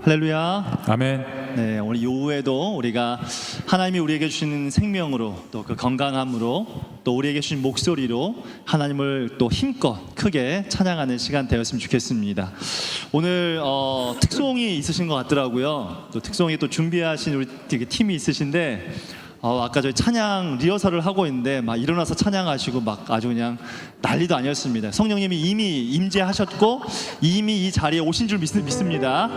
할렐루야. 아멘. 네, 오늘 이후에도 우리가 하나님이 우리에게 주시는 생명으로 또 그 건강함으로 또 우리에게 주신 목소리로 하나님을 또 힘껏 크게 찬양하는 시간 되었으면 좋겠습니다. 오늘 특송이 있으신 것 같더라고요. 또 특송이 또 준비하신 우리 팀이 있으신데 아까 저희 찬양 리허설을 하고 있는데 막 일어나서 찬양하시고 막 아주 그냥 난리도 아니었습니다. 성령님이 이미 임재하셨고 이미 이 자리에 오신 줄 믿습니다.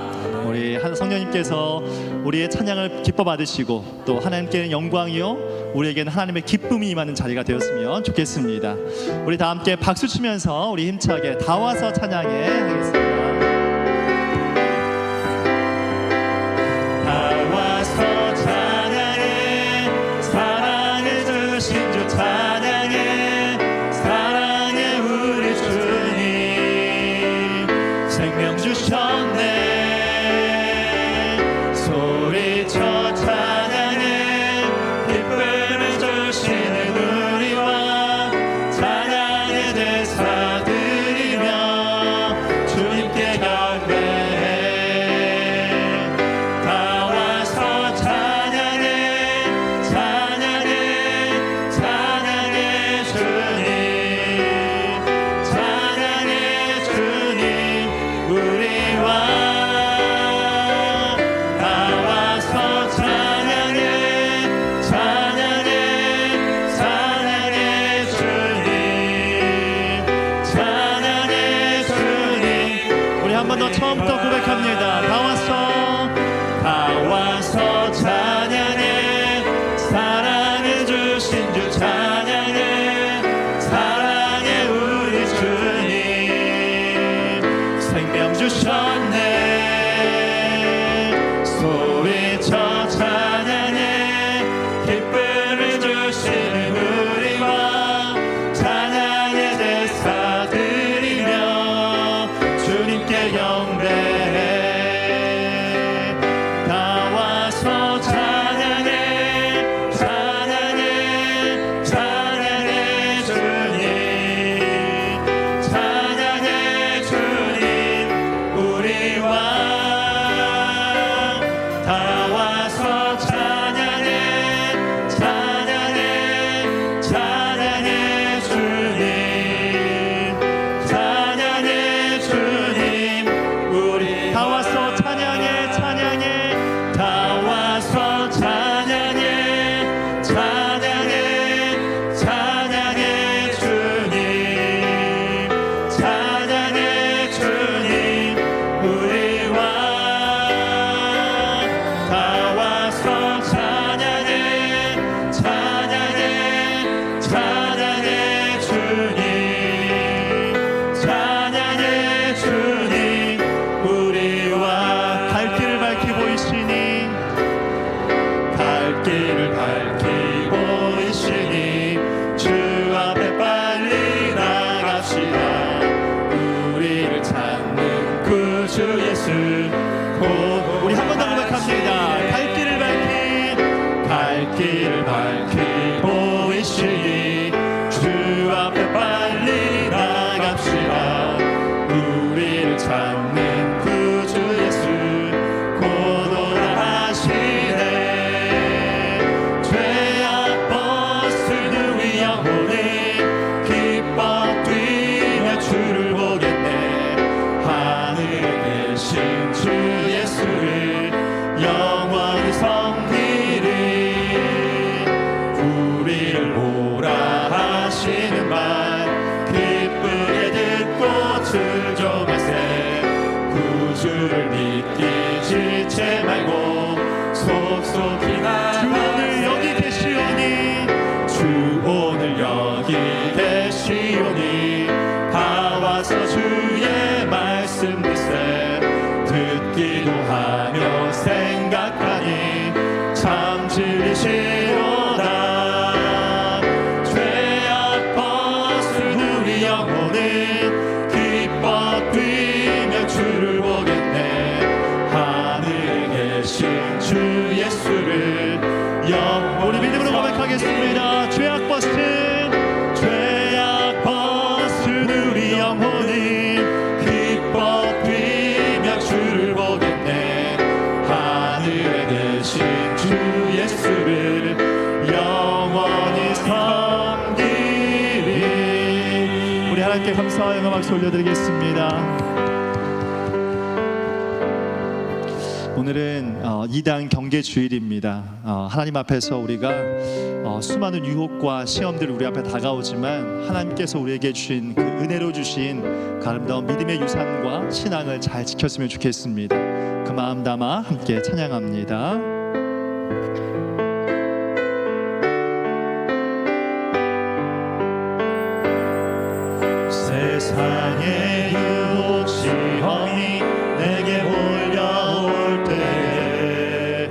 우리 성령님께서 우리의 찬양을 기뻐 받으시고 또 하나님께는 영광이요 우리에게는 하나님의 기쁨이 임하는 자리가 되었으면 좋겠습니다. 우리 다 함께 박수 치면서 우리 힘차게 다 와서 찬양해 하겠습니다. 처음부터 고백합니다. 다 와서 찬양해 사랑해 주신 주 찬양해 사랑해 우리 주님 생명 주셨네 소리쳐 찬양해 기쁨을 주시는 우리와 찬양의 제사 드리며 주님께 다 와서 찬양해 찬양해 찬양해 주님 찬양해 주님 우리와 다 와서 찬양해 찬양해 찬양해 주님 찬양해 주님 우리 다 와서 찬양해 찬양해 다 와서 찬양해 찬양해 찬양해 주님 찬양해 주님 우리와 다 와서 찬양해 찬양해 찬양해 주님 찬양해 주님 우리와 갈 길을 밝히 보이시니 갈 길을 밝히 보이시니 주 앞에 빨리 나갑시다 우리를 찾는 구주 예수 우리 한 번 더 고백합니다. 갈 길을 밝히 보이시니 주 앞에 빨리 나갑시다 우리를 찾는 구주 예수 고도하시네 죄악 벗은 우리 영혼이 기뻐 뛰며 주를 보겠네 하늘에 계신 주 예수를 영원히 섬기리 우리를 오라 하시는 말 기쁘게 듣고 즐겨하세 구주를 믿기 지체 말고 속속히 나가세 주 오늘 여기 계시오니 주 오늘 여기 계시오니 다 와서 주의 말씀 듣세 듣기도 하며 생각하니 참 진리시로다 죄악 벗은 우리 영혼은 기뻐 뛰며 주를 보겠네 하늘에 계신 주 예수를 우리 믿음으로 고백하겠습니다. 죄악 벗은 우리 영혼은 기뻐 뛰며 주를 보겠네 박수 올려드리겠습니다. 오늘은 2단 경계 주일입니다. 하나님 앞에서 우리가 수많은 유혹과 시험들 우리 앞에 다가오지만 하나님께서 우리에게 주신 그 은혜로 주신 그 아름다운 믿음의 유산과 신앙을 잘 지켰으면 좋겠습니다. 그 마음 담아 함께 찬양합니다. 세상의 유혹 시험이 내게 몰려올 때에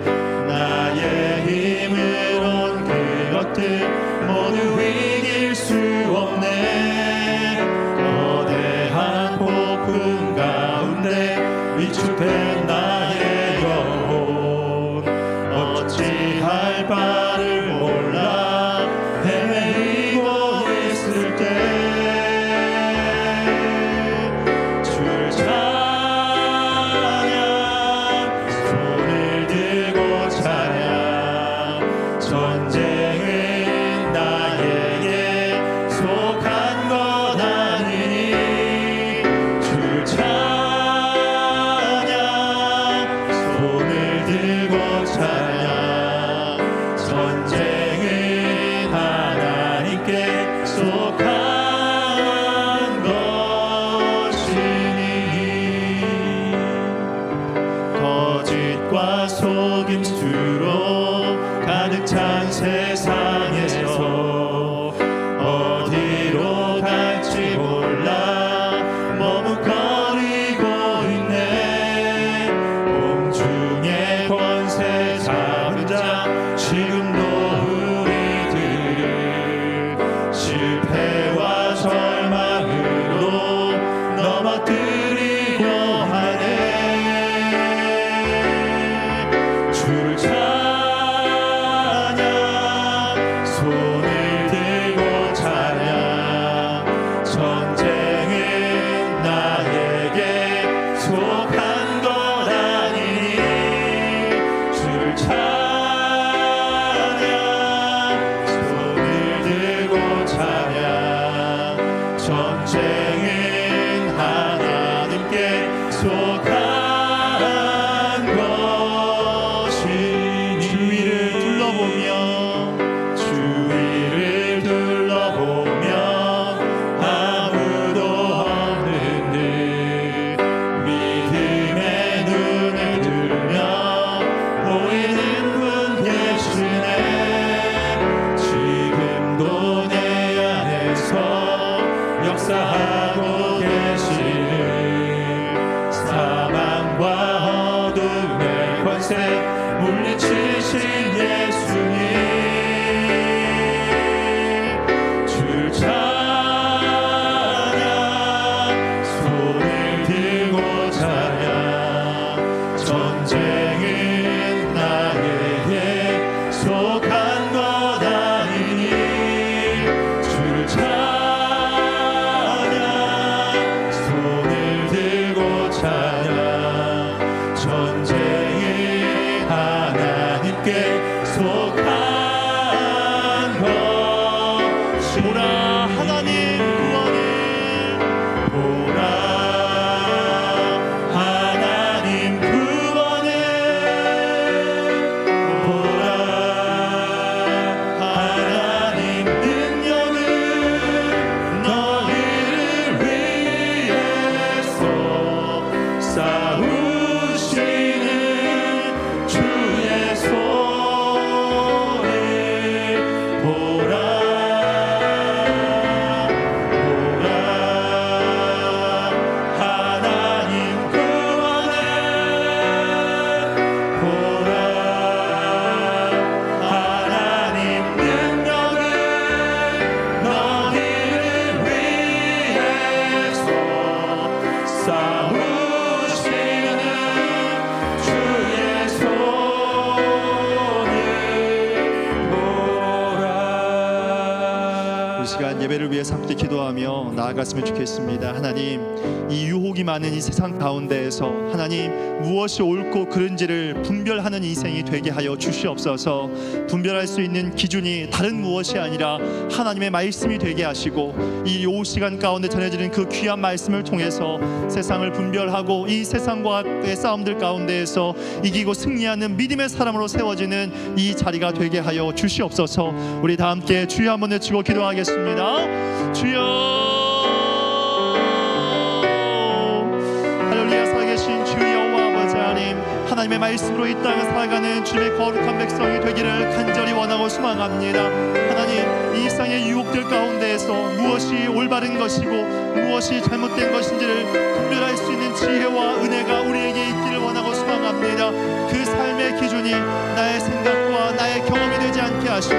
나의 힘으론 그것들 모두 이길 수 없네. 거대한 폭풍 가운데 위축된 나의 영혼 어찌할 바를 몰라 헤매이고 있을 때 속임수로 가득 찬 세상에서 어디로 갈지 몰라 머뭇거리고 있네. 공중의 권세 잡은 자 지금도 우리들을 실패와 절망으로 넘어뜨리려 하네. 주를 찬양 손을 들고 찬양 전쟁은 나에게 속한 것 아니니 주를 찬양 손을 들고 찬양 전쟁은 하나님께 속한 역사하고 계시는 나아갔으면 좋겠습니다. 하나님, 이 유혹이 많은 이 세상 가운데에서 하나님 무엇이 옳고 그른지를 분별하는 인생이 되게 하여 주시옵소서. 분별할 수 있는 기준이 다른 무엇이 아니라 하나님의 말씀이 되게 하시고, 이 시간 가운데 전해지는 그 귀한 말씀을 통해서 세상을 분별하고 이 세상과의 싸움들 가운데에서 이기고 승리하는 믿음의 사람으로 세워지는 이 자리가 되게 하여 주시옵소서. 우리 다 함께 주여 한번 외치고 기도하겠습니다. 주여, 할렐루야. 살아계신 주 여호와 아버지 하나님, 하나님의 말씀으로 이 땅을 살아가는 주님의 거룩한 백성이 되기를 간절히 원하고 소망합니다. 하나님, 이 세상의 유혹들 가운데에서 무엇이 올바른 것이고 무엇이 잘못된 것인지를 분별할 수 있는 지혜와 은혜가 우리에게 있기를 원하고 소망합니다. 그 삶의 기준이 나의 생각과 나의 경험이 되지 않게 하시고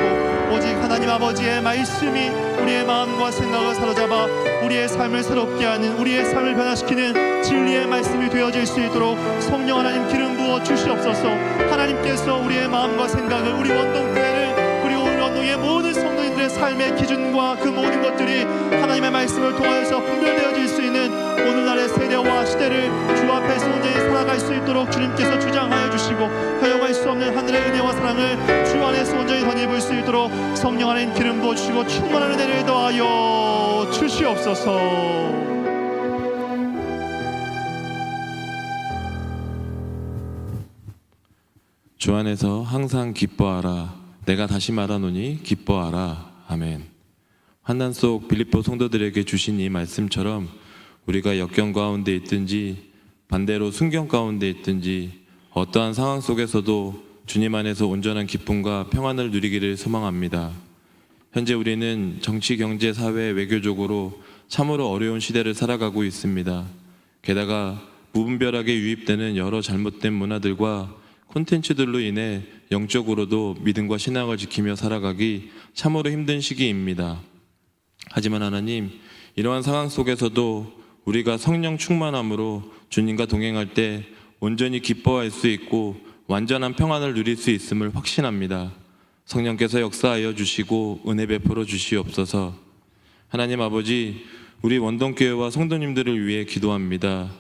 오직 하나님 아버지의 말씀이 우리의 마음과 생각을 사로잡아 우리의 삶을 새롭게 하는, 우리의 삶을 변화시키는 진리의 말씀이 되어질 수 있도록 성령 하나님 기름 부어 주시옵소서. 하나님께서 우리의 마음과 생각을, 우리 원동교회를, 그리고 우리 원동의 모든 성도님들의 삶의 기준과 그 모든 것들이 하나님의 말씀을 통하여서 분별되어질 수 있는 오늘날의 세대와 시대를 주 앞에서 온전히 살아갈 수 있도록 주님께서 주장하여 주시고, 허용할 수 없는 하늘의 은혜와 사랑을 주 안에서 온전히 덧입을 수 있도록 성령 하나님 기름 부어 주시고 충만한 은혜를 더하여 주시옵소서. 주 안에서 항상 기뻐하라. 내가 다시 말하노니 기뻐하라. 아멘. 환난 속 빌립보 성도들에게 주신 이 말씀처럼 우리가 역경 가운데 있든지 반대로 순경 가운데 있든지 어떠한 상황 속에서도 주님 안에서 온전한 기쁨과 평안을 누리기를 소망합니다. 현재 우리는 정치, 경제, 사회, 외교적으로 참으로 어려운 시대를 살아가고 있습니다. 게다가 무분별하게 유입되는 여러 잘못된 문화들과 콘텐츠들로 인해 영적으로도 믿음과 신앙을 지키며 살아가기 참으로 힘든 시기입니다. 하지만 하나님, 이러한 상황 속에서도 우리가 성령 충만함으로 주님과 동행할 때 온전히 기뻐할 수 있고 완전한 평안을 누릴 수 있음을 확신합니다. 성령께서 역사하여 주시고 은혜 베풀어 주시옵소서. 하나님 아버지, 우리 원동교회와 성도님들을 위해 기도합니다.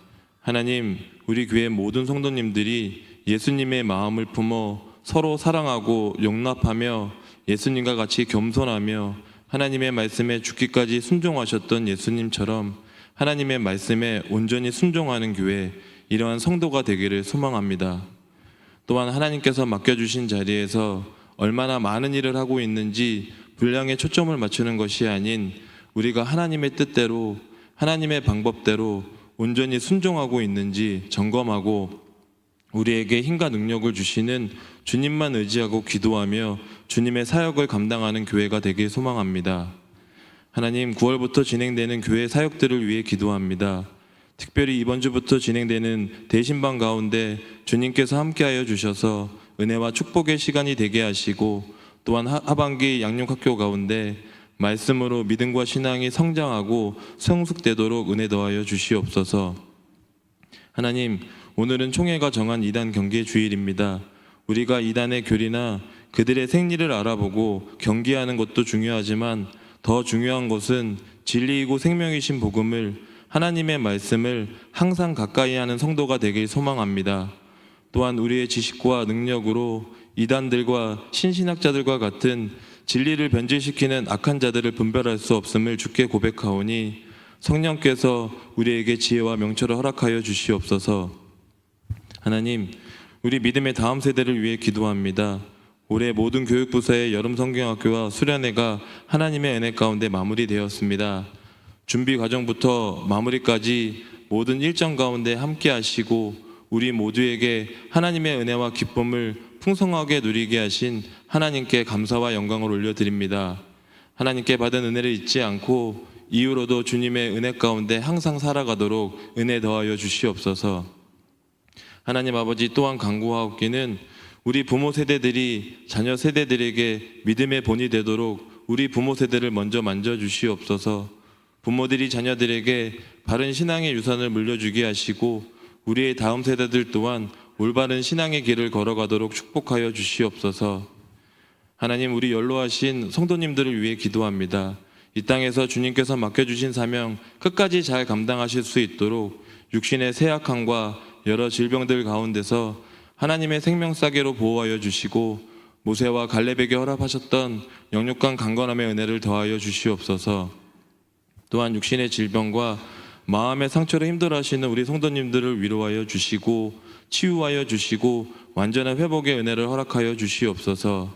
하나님, 우리 교회 모든 성도님들이 예수님의 마음을 품어 서로 사랑하고 용납하며 예수님과 같이 겸손하며 하나님의 말씀에 죽기까지 순종하셨던 예수님처럼 하나님의 말씀에 온전히 순종하는 교회, 이러한 성도가 되기를 소망합니다. 또한 하나님께서 맡겨주신 자리에서 얼마나 많은 일을 하고 있는지 분량에 초점을 맞추는 것이 아닌 우리가 하나님의 뜻대로, 하나님의 방법대로 온전히 순종하고 있는지 점검하고 우리에게 힘과 능력을 주시는 주님만 의지하고 기도하며 주님의 사역을 감당하는 교회가 되길 소망합니다. 하나님, 9월부터 진행되는 교회 사역들을 위해 기도합니다. 특별히 이번 주부터 진행되는 대신방 가운데 주님께서 함께하여 주셔서 은혜와 축복의 시간이 되게 하시고, 또한 하반기 양육학교 가운데 말씀으로 믿음과 신앙이 성장하고 성숙되도록 은혜 더하여 주시옵소서. 하나님, 오늘은 총회가 정한 이단 경계 주일입니다. 우리가 이단의 교리나 그들의 생리를 알아보고 경계하는 것도 중요하지만 더 중요한 것은 진리이고 생명이신 복음을, 하나님의 말씀을 항상 가까이 하는 성도가 되길 소망합니다. 또한 우리의 지식과 능력으로 이단들과 신신학자들과 같은 진리를 변질시키는 악한 자들을 분별할 수 없음을 주께 고백하오니 성령께서 우리에게 지혜와 명철을 허락하여 주시옵소서. 하나님, 우리 믿음의 다음 세대를 위해 기도합니다. 올해 모든 교육부서의 여름 성경학교와 수련회가 하나님의 은혜 가운데 마무리되었습니다. 준비 과정부터 마무리까지 모든 일정 가운데 함께 하시고 우리 모두에게 하나님의 은혜와 기쁨을 풍성하게 누리게 하신 하나님께 감사와 영광을 올려드립니다. 하나님께 받은 은혜를 잊지 않고 이후로도 주님의 은혜 가운데 항상 살아가도록 은혜 더하여 주시옵소서. 하나님 아버지, 또한 간구하옵기는 우리 부모 세대들이 자녀 세대들에게 믿음의 본이 되도록 우리 부모 세대를 먼저 만져주시옵소서. 부모들이 자녀들에게 바른 신앙의 유산을 물려주게 하시고 우리의 다음 세대들 또한 올바른 신앙의 길을 걸어가도록 축복하여 주시옵소서. 하나님, 우리 연로하신 성도님들을 위해 기도합니다. 이 땅에서 주님께서 맡겨주신 사명 끝까지 잘 감당하실 수 있도록 육신의 쇠약함과 여러 질병들 가운데서 하나님의 생명싸개로 보호하여 주시고 모세와 갈렙에게 허락하셨던 영육간 강건함의 은혜를 더하여 주시옵소서. 또한 육신의 질병과 마음의 상처로 힘들어하시는 우리 성도님들을 위로하여 주시고 치유하여 주시고 완전한 회복의 은혜를 허락하여 주시옵소서.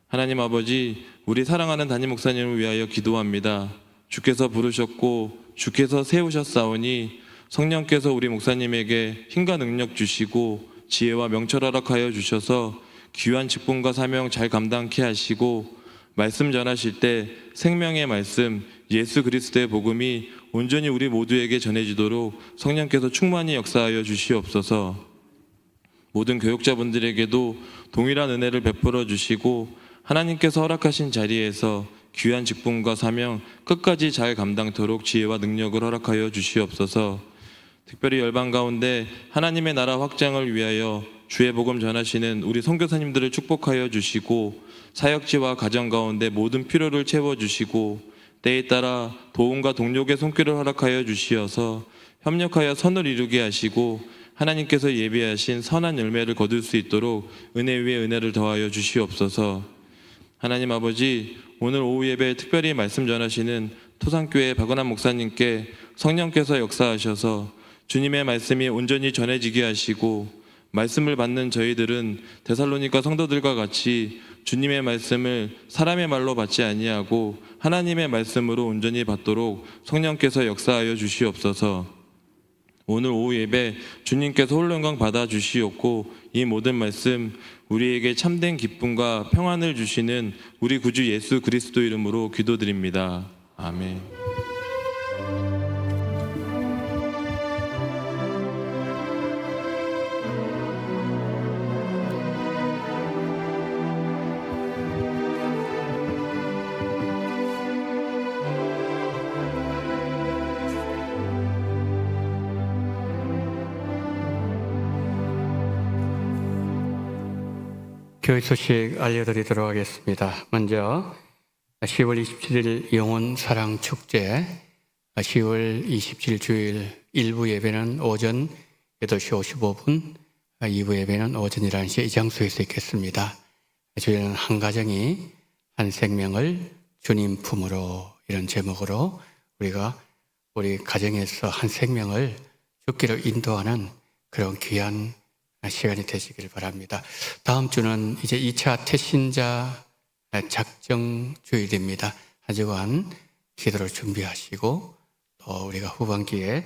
하나님 아버지, 우리 사랑하는 담임 목사님을 위하여 기도합니다. 주께서 부르셨고 주께서 세우셨사오니 성령께서 우리 목사님에게 힘과 능력 주시고 지혜와 명철 허락하여 주셔서 귀한 직분과 사명 잘 감당케 하시고 말씀 전하실 때 생명의 말씀 예수 그리스도의 복음이 온전히 우리 모두에게 전해지도록 성령께서 충만히 역사하여 주시옵소서. 모든 교육자분들에게도 동일한 은혜를 베풀어 주시고 하나님께서 허락하신 자리에서 귀한 직분과 사명 끝까지 잘 감당토록 지혜와 능력을 허락하여 주시옵소서. 특별히 열방 가운데 하나님의 나라 확장을 위하여 주의 복음 전하시는 우리 선교사님들을 축복하여 주시고 사역지와 가정 가운데 모든 필요를 채워주시고 때에 따라 도움과 동력의 손길을 허락하여 주시어서 협력하여 선을 이루게 하시고 하나님께서 예비하신 선한 열매를 거둘 수 있도록 은혜 위에 은혜를 더하여 주시옵소서. 하나님 아버지, 오늘 오후 예배에 특별히 말씀 전하시는 토산교회 박은환 목사님께 성령께서 역사하셔서 주님의 말씀이 온전히 전해지게 하시고 말씀을 받는 저희들은 데살로니가 성도들과 같이 주님의 말씀을 사람의 말로 받지 아니하고 하나님의 말씀으로 온전히 받도록 성령께서 역사하여 주시옵소서. 오늘 오후 예배 주님께서 홀로 영광 받아 주시옵고 이 모든 말씀 우리에게 참된 기쁨과 평안을 주시는 우리 구주 예수 그리스도 이름으로 기도드립니다. 아멘. 교회 소식 알려드리도록 하겠습니다. 먼저 10월 27일 영혼 사랑 축제, 10월 27일 주일 1부 예배는 오전 8시 55분, 2부 예배는 오전 11시 이 장소에서 있겠습니다. 저희는 한 가정이 한 생명을 주님 품으로, 이런 제목으로 우리가 우리 가정에서 한 생명을 죽기를 인도하는 그런 귀한 시간이 되시길 바랍니다. 다음 주는 이제 2차 태신자 작정 주일입니다. 한 주간 기도를 준비하시고 또 우리가 후반기에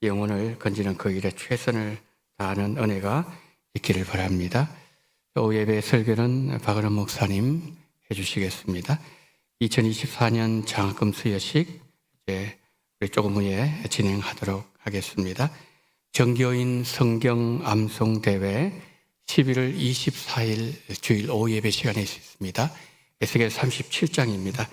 영혼을 건지는 그 일에 최선을 다하는 은혜가 있기를 바랍니다. 오후 예배 설교는 박은환 목사님 해주시겠습니다. 2024년 장학금 수여식 이제 우리 조금 후에 진행하도록 하겠습니다. 정교인 성경 암송 대회 11월 24일 주일 오후 예배 시간에 있습니다. 에스겔 37장입니다.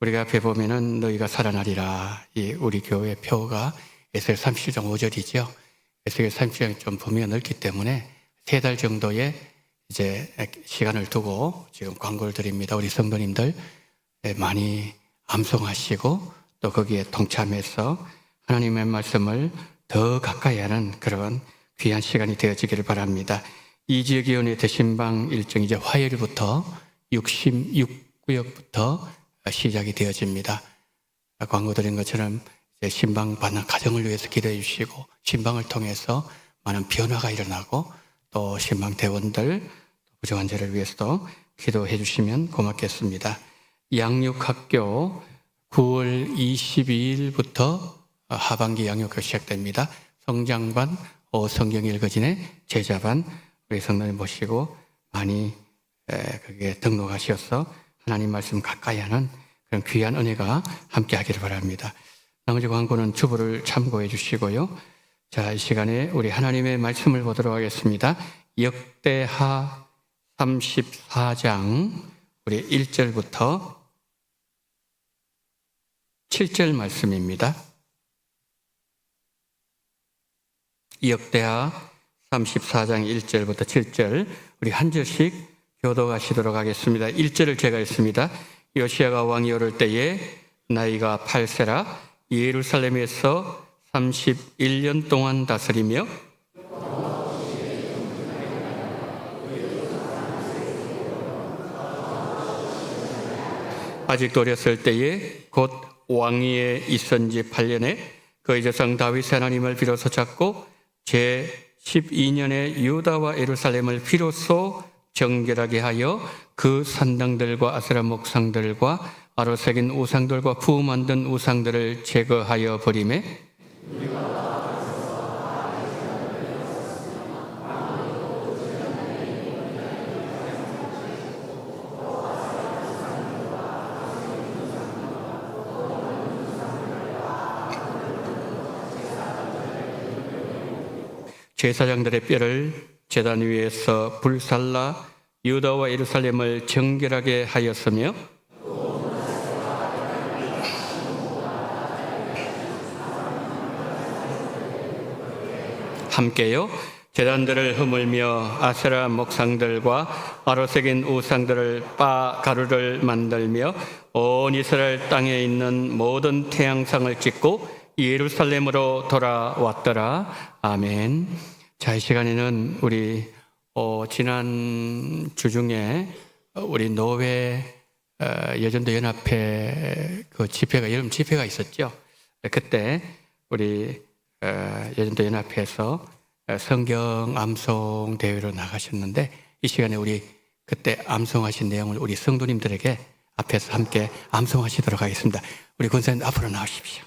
우리가 앞에 보면은 너희가 살아나리라, 이 우리 교회 표가 에스겔 37장 5절이죠. 에스겔 37장이 좀 범위가 넓기 때문에 3달 정도의 이제 시간을 두고 지금 광고를 드립니다. 우리 성도님들 많이 암송하시고 또 거기에 동참해서 하나님의 말씀을 더 가까이 하는 그런 귀한 시간이 되어지기를 바랍니다. 이지역위원회 대신방 일정 이제 화요일부터 66구역부터 시작이 되어집니다. 광고 드린 것처럼 이제 신방 받는 가정을 위해서 기도해 주시고 신방을 통해서 많은 변화가 일어나고 또 신방 대원들 부정한 자를 위해서도 기도해 주시면 고맙겠습니다. 양육학교 9월 22일부터 하반기 양육학교 시작됩니다. 성장반, 성경 읽어진의 제자반 우리 성도님 모시고 많이 거기에 등록하셔서 하나님 말씀 가까이 하는 그런 귀한 은혜가 함께 하기를 바랍니다. 나머지 광고는 주보를 참고해 주시고요. 자, 이 시간에 우리 하나님의 말씀을 보도록 하겠습니다. 역대하 34장 우리 1절부터 7절 말씀입니다. 역대하 34장 1절부터 7절 우리 한 절씩 교독하시도록 하겠습니다. 1절을 제가 읽습니다. 요시야가 왕이 오를 때에 나이가 8세라 예루살렘에서 31년 동안 다스리며 아직도 어렸을 때에 곧 왕위에 있은 지 8년에 그의 조상 다윗 하나님을 비로소 찾고 제 12년에 유다와 예루살렘을 비로소 정결하게 하여 그 산당들과 아세라 목상들과 아로 새긴 우상들과 부 만든 우상들을 제거하여 버리매 제사장들의 뼈를 제단 위에서 불살라 유다와 예루살렘을 정결하게 하였으며 함께요 제단들을 허물며 아세라 목상들과 아로 새긴 우상들을 빠 가루를 만들며 온 이스라엘 땅에 있는 모든 태양상을 찍고 예루살렘으로 돌아왔더라. 아멘. 자, 이 시간에는 우리 지난 주 중에 우리 노회 여전도 연합회 그 집회가 여름 집회가 있었죠. 그때 우리 여전도 연합회에서 성경 암송 대회로 나가셨는데 이 시간에 우리 그때 암송하신 내용을 우리 성도님들에게 앞에서 함께 암송하시도록 하겠습니다. 우리 권사님 앞으로 나오십시오.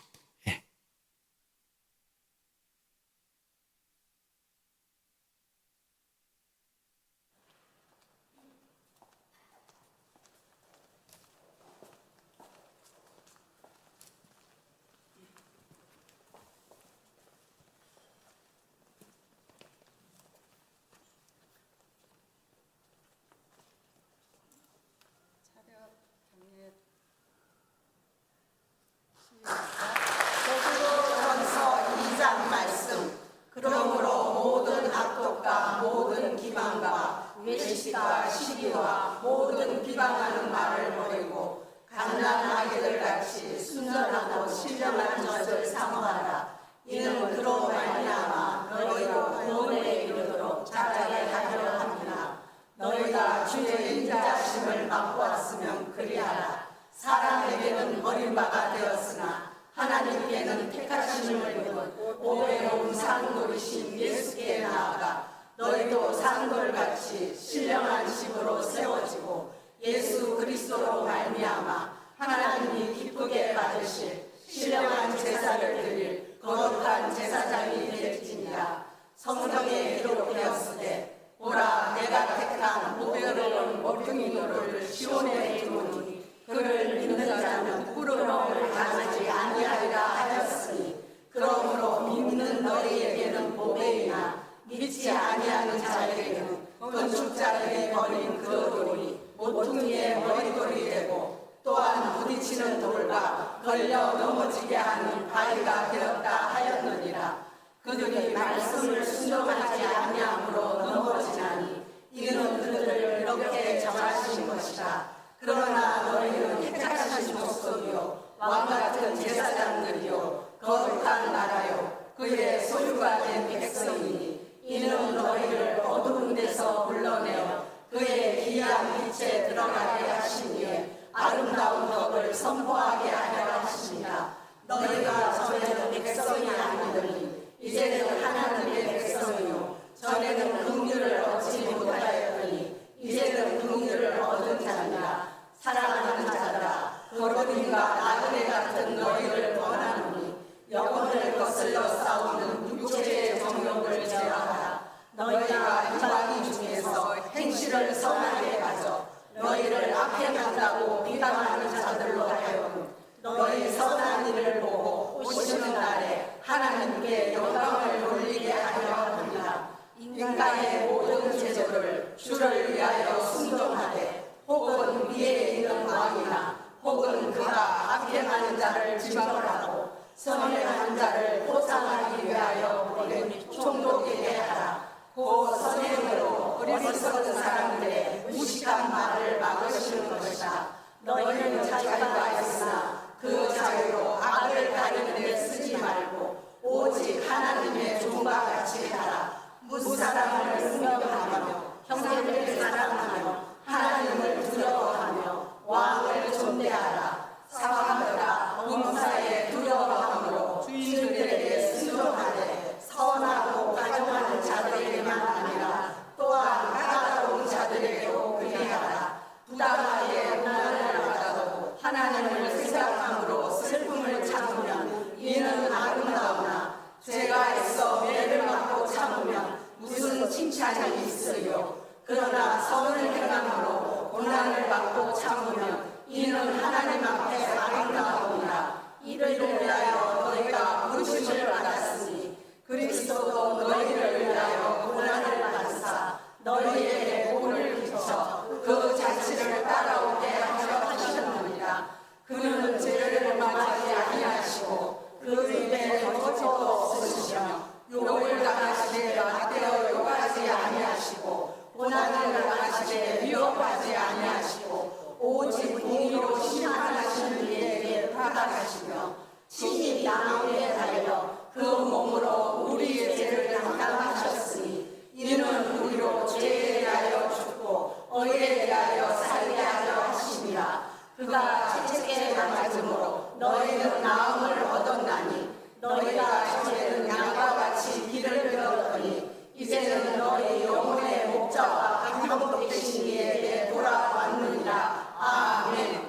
거두로전서 2장 말씀. 그러므로 모든 악독과 모든 기방과 외식과 시기와 모든 비방하는 말을 버리고 갓난아기들 같이 순전하고 신령한 것을 사모하라. 이는 그로 말미암아 너희로 구원에 이르도록 자라게 하려 함이나 너희가 주의 인자하심을 맛보았으면 그리하라. 사람에게는 버림받아 되었으나 하나님께는 택하심을 입은 보배로운 상돌이신 예수께 나아가 너희도 상돌같이 신령한 집으로 세워지고 예수 그리스도로 말미암아 하나님이 기쁘게 받으실 신령한 제사를 드릴 거룩한 제사장이 될지니라. 성경에 기록되었으되 보라 내가 택한 보배로운 모퉁이 돌을 시온에 두노니 그를 믿는 자는 부끄러움을 당하지 아니하리라 하였으니 그러므로 믿는 너희에게는 보배이나 믿지 아니하는 자에게는 건축자들이 버린 그 돌이 모퉁이의 머리돌이 되고 또한 부딪히는 돌과 걸려 넘어지게 하는 바위가 되었다 하였느니라. 그들이 말씀을 순종하지 아니함으로 넘어지나니 이는 그들을 이렇게 정하신 것이다. 그러나 너희는 택하신 족속이요 왕같은 제사장들이요 거룩한 나라요 그의 소유가 된 백성이니 이는 너희를 어두운 데서 불러내어 그의 귀한 빛에 들어가게 하시니에 아름다운 덕을 선포하게 하려 하십니다. 너희가 전에는 백성이 아니더니 이제는 하나님의 백성이요 전에는 긍휼을 얻지 못하였더니 이제는 긍휼을 얻은 자니라. 사랑하는 자들아 거룩인과 나그네 같은 너희를 권하노니 영혼을 거슬러 싸우는 육체의 정욕을 제어하라. 너희가 이방인 중에서 행실을 선하게 가져 너희를 악행한다고 비방하는 자들로 하여금 너희 선한 일을 보고 오시는 날에 하나님께 영광을 돌리게 하려 합니다. 인간의 모든 제도를 주를 위하여 순종하되 혹은 위에 있는 왕이나 혹은 그가 악행하는 자를 징벌하고 선행하는 자를 보상하기 위하여 보낸 총독에게 하라. 그 선행으로 어리석은 사람들의 무식한 말을 막으시는 것이다. 너희는 자유가 있으나 그 자유로 악을 가리는 데 쓰지 말고 오직 하나님의 종과 같이 하라. 무사랑을 분명하며 형제를 사랑하며 하나님을 두려워하며 왕을 존대하라. 사람들아 범사에 두려워함으로 주인들에게 순종하되 선하고 가정하는 자들에게만 아니라 또한 까다로운 자들에게도 그리하라. 부당하게 고난을 받아도 하나님을 생각함으로 슬픔을 참으면 이는 아름다우나 죄가 있어 매를 맞고 참으면 무슨 칭찬이 있으리요. 그러나 선을 행함으로 고난을 받고 참으면 이는 하나님 앞에 아름다우니라. 이를 위하여 너희가 부르심을 받았으니 그리스도도 너희를 위하여 고난을 받으사 너희에게 본을 비춰 그 자취를 따라오게 하려 하셨느니라. 그는 죄를 범하지 아니하시고 그 입에 거짓도 없으시며 욕을 당하시되 맞대어 욕하지 아니하시고 고난을 당하시되 위협하지 아니하시고 오직 공의로 심판하시는 이에게 타락하시며 친히 나무에 달려 그 몸으로 우리의 죄를 담당하셨으니 이는 우리로 죄에 대하여 죽고 의에 대하여 살게 하려 하심이라. 그가 채찍에 맞음으로 너희는 나음을 얻었나니 너희가 전에는 양과 같이 길을 배웠더니 이제는 너희 영혼의 목자와 감독 되신 이에게 돌아왔느니라. 아멘.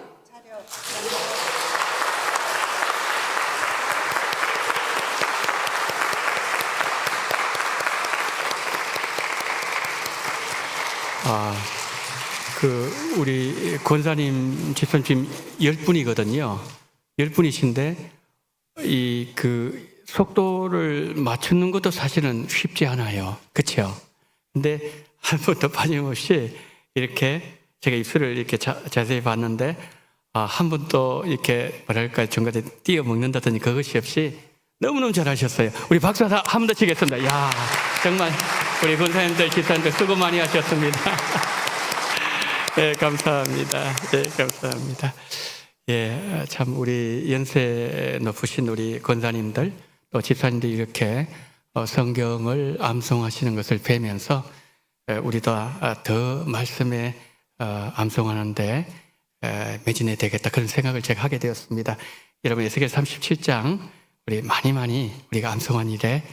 우리 권사님, 집사님 10분이거든요. 10분이신데 그 속도를 맞추는 것도 사실은 쉽지 않아요. 그렇죠? 근데 한 번도 빠짐없이 이렇게 제가 입술을 이렇게 자세히 봤는데 한 번도 이렇게 뭐랄까 중간에 띄어먹는다더니 그것이 없이 너무너무 잘하셨어요. 우리 박수 한 번 더 치겠습니다. 야, 정말 우리 권사님들, 집사님들 수고 많이 하셨습니다. 예, 감사합니다. 예, 감사합니다. 예, 참 우리 연세 높으신 우리 권사님들 또 집사님들이 이렇게 성경을 암송하시는 것을 뵈면서 우리도 더 말씀에 암송하는데 매진해야 되겠다 그런 생각을 제가 하게 되었습니다. 여러분 에스겔 37장 우리 많이 우리가 암송한 일에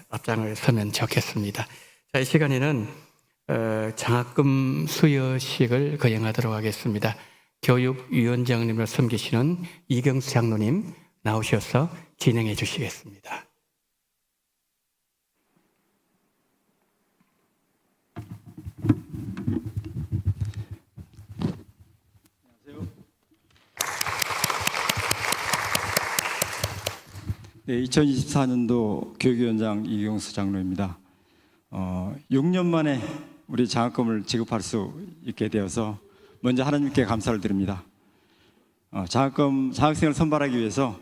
앞장을 서면 좋겠습니다. 자, 이 시간에는 장학금 수여식을 거행하도록 하겠습니다. 교육위원장님을 섬기시는 이경수 장로님 나오셔서 진행해 주시겠습니다. 네, 2024년도 교육위원장 이경수 장로입니다. 6년 만에 우리 장학금을 지급할 수 있게 되어서 먼저 하나님께 감사를 드립니다. 장학생을 선발하기 위해서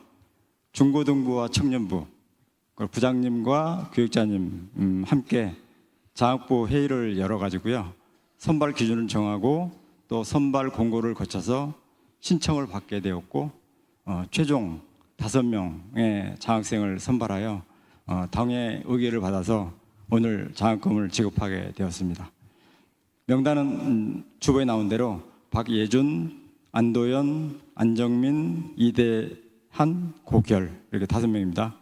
중고등부와 청년부, 부장님과 교육자님 함께 장학부 회의를 열어가지고요. 선발 기준을 정하고 또 선발 공고를 거쳐서 신청을 받게 되었고 최종 5명의 장학생을 선발하여 당의 의결을 받아서 오늘 장학금을 지급하게 되었습니다. 명단은 주보에 나온 대로 박예준, 안도연, 안정민, 이대한, 고결 이렇게 5명입니다.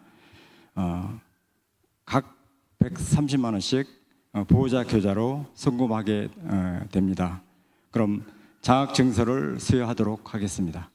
각 130만 원씩 보호자 교자로 송금하게 됩니다. 그럼 장학 증서를 수여하도록 하겠습니다.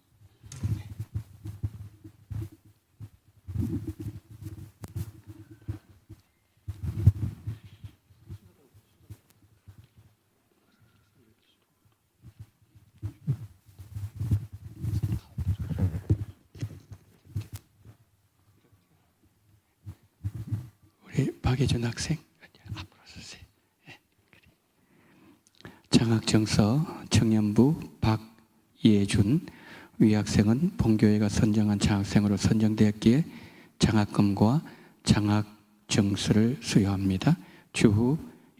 박예준 학생 앞으로 서세요. 장학증서 청년부 박예준 위 학생은 본교회가 선정한 장학생으로 선정되었기에 장학금과 장학증서를 수여합니다. 추후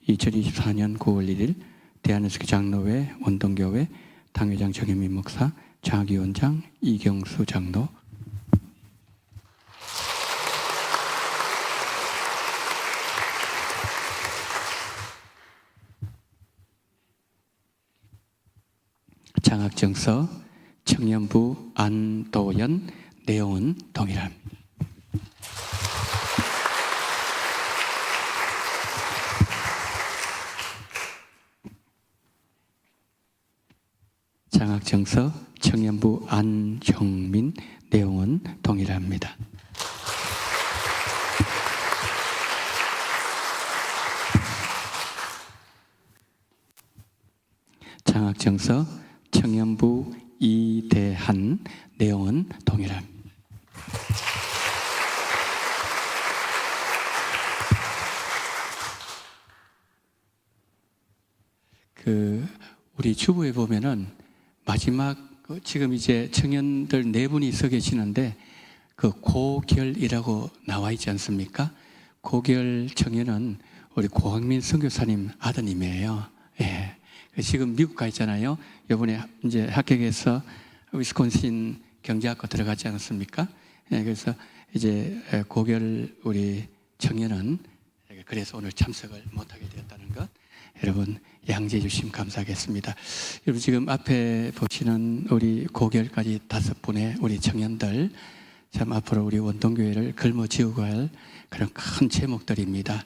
2024년 9월 1일 대한예수교 장로회 원동교회 당회장 정현민 목사, 장학위원장 이경수 장로, 장학증서 청년부 안도연, 내용은 동일합니다. 장학증서 청년부 안형민, 내용은 동일합니다. 장학증서 청년부 이대한, 내용은 동일합니다. 우리 주부에 보면은 마지막 지금 이제 청년들 네 분이 서 계시는데 고결이라고 나와 있지 않습니까? 고결 청년은 우리 고학민 선교사님 아드님이에요. 예. 지금 미국 가 있잖아요. 이번에 이제 합격해서 위스콘신 경제학과 들어갔지 않았습니까? 예, 그래서 이제 고결 우리 청년은 그래서 오늘 참석을 못하게 되었다는 것, 여러분 양지해 주시면 감사하겠습니다. 여러분 지금 앞에 보시는 우리 고결까지 5분의 우리 청년들, 참 앞으로 우리 원동교회를 걸머지우고 할 그런 큰 제목들입니다.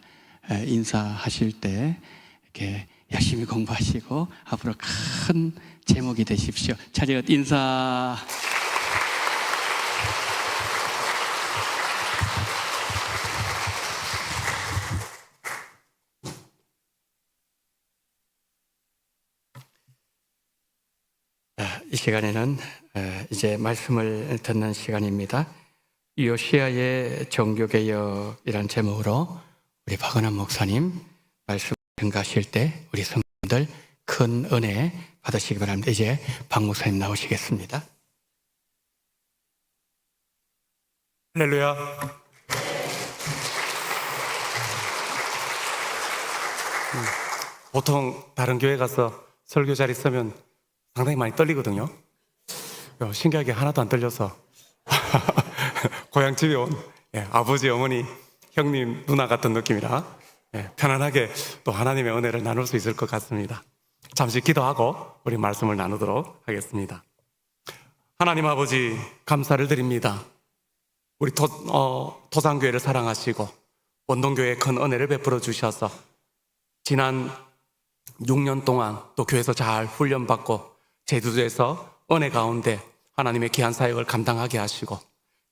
인사하실 때 이렇게 열심히 공부하시고 앞으로 큰 제목이 되십시오. 차렷 인사. 이 시간에는 이제 말씀을 듣는 시간입니다. 요시야의 종교개혁이라는 제목으로 우리 박은환 목사님 말씀 증가하실 때 우리 성도들 큰 은혜 받으시기 바랍니다. 이제 박 목사님 나오시겠습니다. 할렐루야. 보통 다른 교회 가서 설교 자리 서면 상당히 많이 떨리거든요. 신기하게 하나도 안 떨려서 고향 집에 온 아버지, 어머니, 형님, 누나 같은 느낌이라 편안하게 또 하나님의 은혜를 나눌 수 있을 것 같습니다. 잠시 기도하고 우리 말씀을 나누도록 하겠습니다. 하나님 아버지, 감사를 드립니다. 우리 토산교회를 사랑하시고 원동교회에 큰 은혜를 베풀어 주셔서 지난 6년 동안 또 교회에서 잘 훈련받고 제주도에서 은혜 가운데 하나님의 귀한 사역을 감당하게 하시고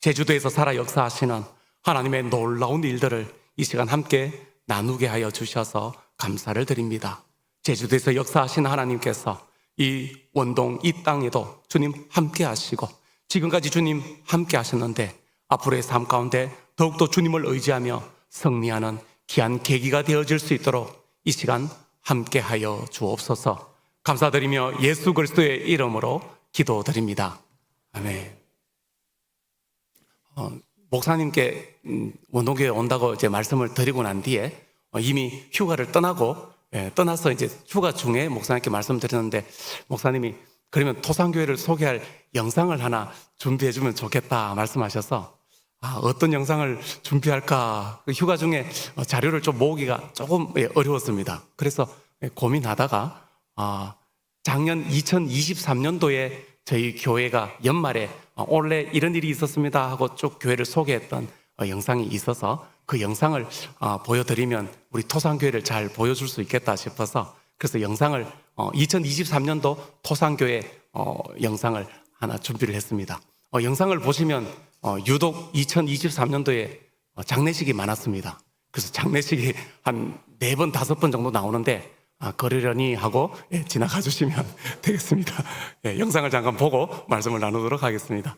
제주도에서 살아 역사하시는 하나님의 놀라운 일들을 이 시간 함께 나누게 하여 주셔서 감사를 드립니다. 제주도에서 역사하신 하나님께서 이 원동 이 땅에도 주님 함께 하시고 지금까지 주님 함께 하셨는데 앞으로의 삶 가운데 더욱더 주님을 의지하며 승리하는 귀한 계기가 되어질 수 있도록 이 시간 함께 하여 주옵소서. 감사드리며 예수 그리스도의 이름으로 기도드립니다. 아멘. 목사님께 원동교회 온다고 이제 말씀을 드리고 난 뒤에 이미 휴가를 떠나서 이제 휴가 중에 목사님께 말씀드렸는데 목사님이 그러면 토산교회를 소개할 영상을 하나 준비해주면 좋겠다 말씀하셔서 어떤 영상을 준비할까 휴가 중에 자료를 좀 모으기가 조금 어려웠습니다. 그래서 고민하다가 작년 2023년도에 저희 교회가 연말에 원래 이런 일이 있었습니다 하고 쭉 교회를 소개했던 영상이 있어서 그 영상을 보여드리면 우리 토산교회를 잘 보여줄 수 있겠다 싶어서 그래서 영상을 2023년도 토산교회 영상을 하나 준비를 했습니다. 영상을 보시면 유독 2023년도에 장례식이 많았습니다. 그래서 장례식이 한 4번, 5번 정도 나오는데 그러려니 하고 지나가 주시면 되겠습니다. 영상을 잠깐 보고 말씀을 나누도록 하겠습니다.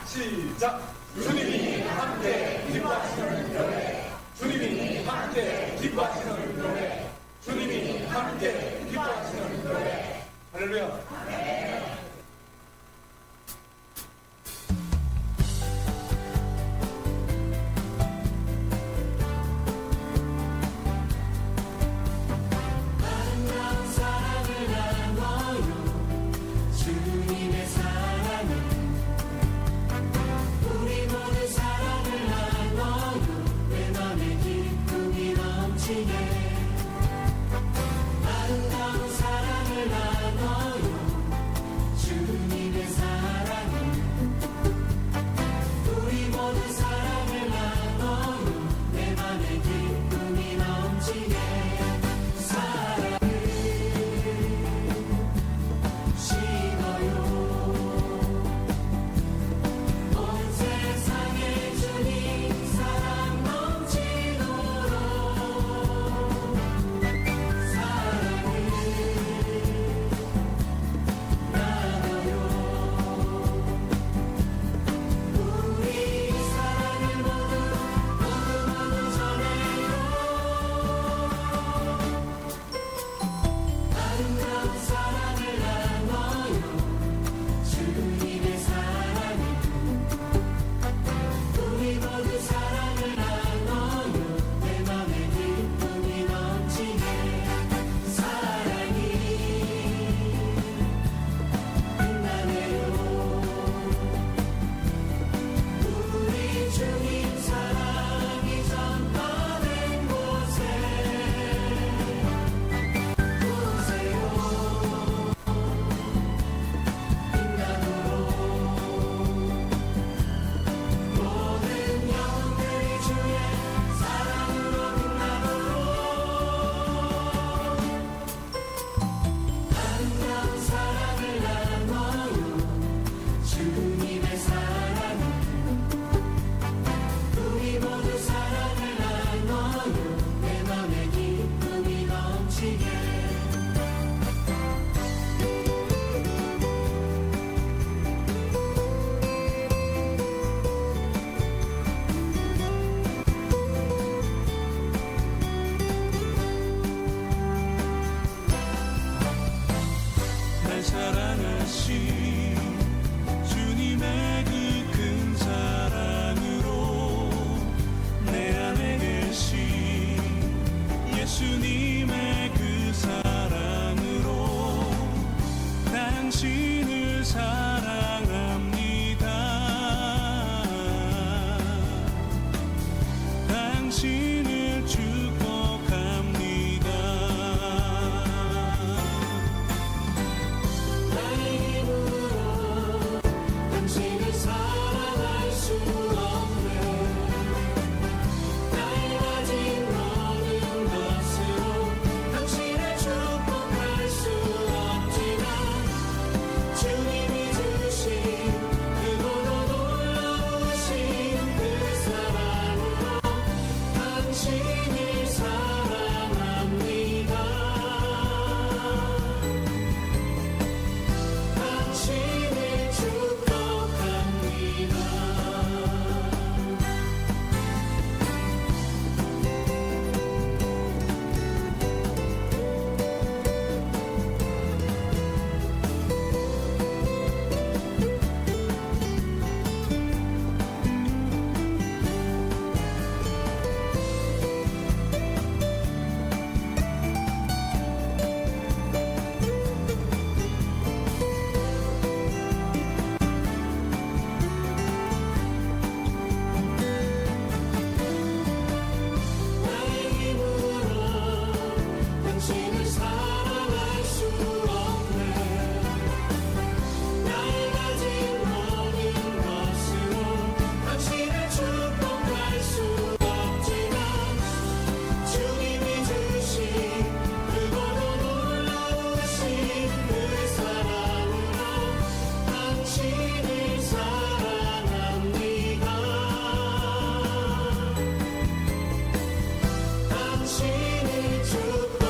시작! 주님이 함께 기뻐하시는 교회, 주님이 함께 기뻐하시는 교회, 주님이 함께 기뻐하시는 교회. 할렐루야. 당신을 사랑할 수 없네. 날 가진 모든 것으로 당신을 축복할 수 없지만 주님이 주신 그거도 놀라우신 그 사랑으로 당신을 사랑합니다. 당신을 축복합니다.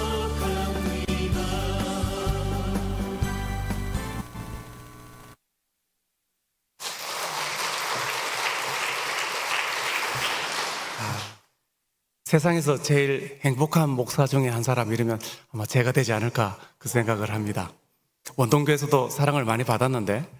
세상에서 제일 행복한 목사 중에 한 사람 이러면 아마 제가 되지 않을까 그 생각을 합니다. 원동교에서도 사랑을 많이 받았는데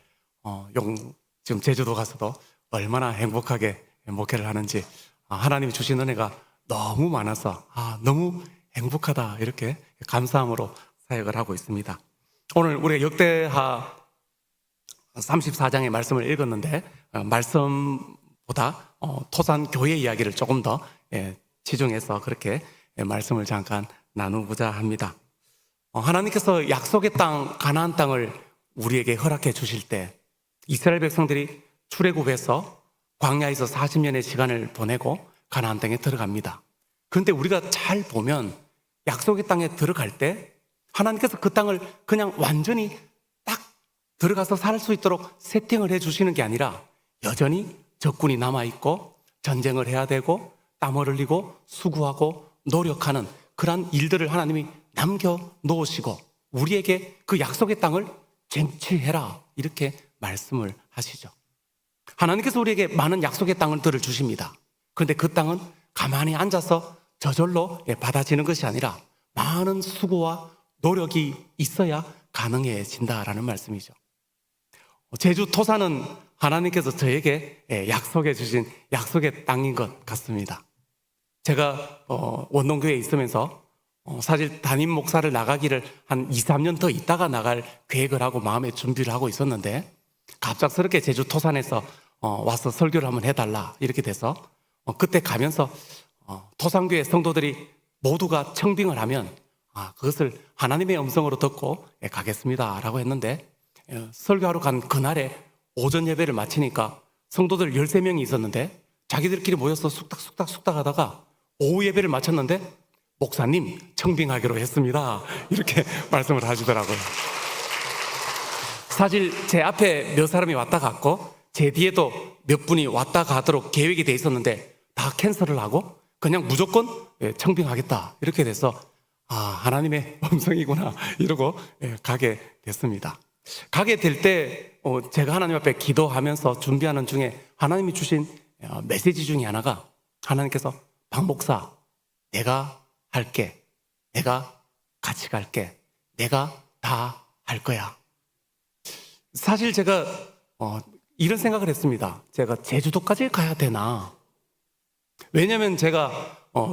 지금 제주도 가서도 얼마나 행복하게 목회를 하는지 하나님이 주신 은혜가 너무 많아서 너무 행복하다 이렇게 감사함으로 사역을 하고 있습니다. 오늘 우리가 역대하 34장의 말씀을 읽었는데 말씀보다 토산 교회 이야기를 조금 더 치중해서 그렇게 말씀을 잠깐 나누고자 합니다. 하나님께서 약속의 땅 가나안 땅을 우리에게 허락해 주실 때 이스라엘 백성들이 출애굽해서 광야에서 40년의 시간을 보내고 가나안 땅에 들어갑니다. 그런데 우리가 잘 보면 약속의 땅에 들어갈 때 하나님께서 그 땅을 그냥 완전히 딱 들어가서 살 수 있도록 세팅을 해 주시는 게 아니라 여전히 적군이 남아있고 전쟁을 해야 되고 땀을 흘리고 수고하고 노력하는 그러한 일들을 하나님이 남겨놓으시고 우리에게 그 약속의 땅을 쟁취해라 이렇게 말씀을 하시죠. 하나님께서 우리에게 많은 약속의 땅들을 주십니다. 그런데 그 땅은 가만히 앉아서 저절로 받아지는 것이 아니라 많은 수고와 노력이 있어야 가능해진다라는 말씀이죠. 제주 토사는 하나님께서 저에게 약속해 주신 약속의 땅인 것 같습니다. 제가 원동교회에 있으면서 사실 담임 목사를 나가기를 한 2, 3년 더 있다가 나갈 계획을 하고 마음의 준비를 하고 있었는데 갑작스럽게 제주 토산에서 와서 설교를 한번 해달라 이렇게 돼서 그때 가면서 토산교회 성도들이 모두가 청빙을 하면 그것을 하나님의 음성으로 듣고 가겠습니다 라고 했는데 설교하러 간 그날에 오전 예배를 마치니까 성도들 13명이 있었는데 자기들끼리 모여서 쑥닥 하다가 오후 예배를 마쳤는데 목사님 청빙하기로 했습니다 이렇게 말씀을 하시더라고요. 사실 제 앞에 몇 사람이 왔다 갔고 제 뒤에도 몇 분이 왔다 가도록 계획이 돼 있었는데 다 캔슬을 하고 그냥 무조건 청빙하겠다 이렇게 돼서 하나님의 음성이구나 이러고 가게 됐습니다. 가게 될 때 제가 하나님 앞에 기도하면서 준비하는 중에 하나님이 주신 메시지 중에 하나가 하나님께서 박 목사 내가 할게, 내가 같이 갈게, 내가 다 할 거야. 사실 제가 이런 생각을 했습니다. 제가 제주도까지 가야 되나? 왜냐하면 제가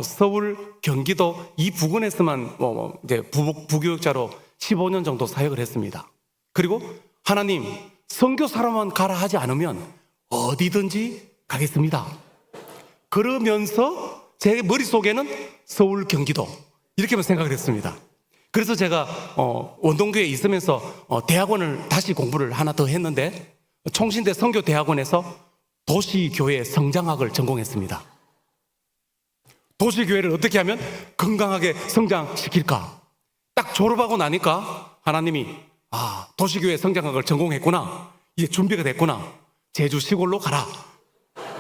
서울, 경기도 이 부근에서만 이제 부교육자로 15년 정도 사역을 했습니다. 그리고 하나님 선교사로만 가라 하지 않으면 어디든지 가겠습니다. 그러면서 제 머릿속에는 서울, 경기도 이렇게만 생각을 했습니다. 그래서 제가 원동교회에 있으면서 대학원을 다시 공부를 하나 더 했는데 총신대 선교대학원에서 도시교회 성장학을 전공했습니다. 도시교회를 어떻게 하면 건강하게 성장시킬까? 딱 졸업하고 나니까 하나님이 도시교회 성장학을 전공했구나. 이제 준비가 됐구나. 제주 시골로 가라.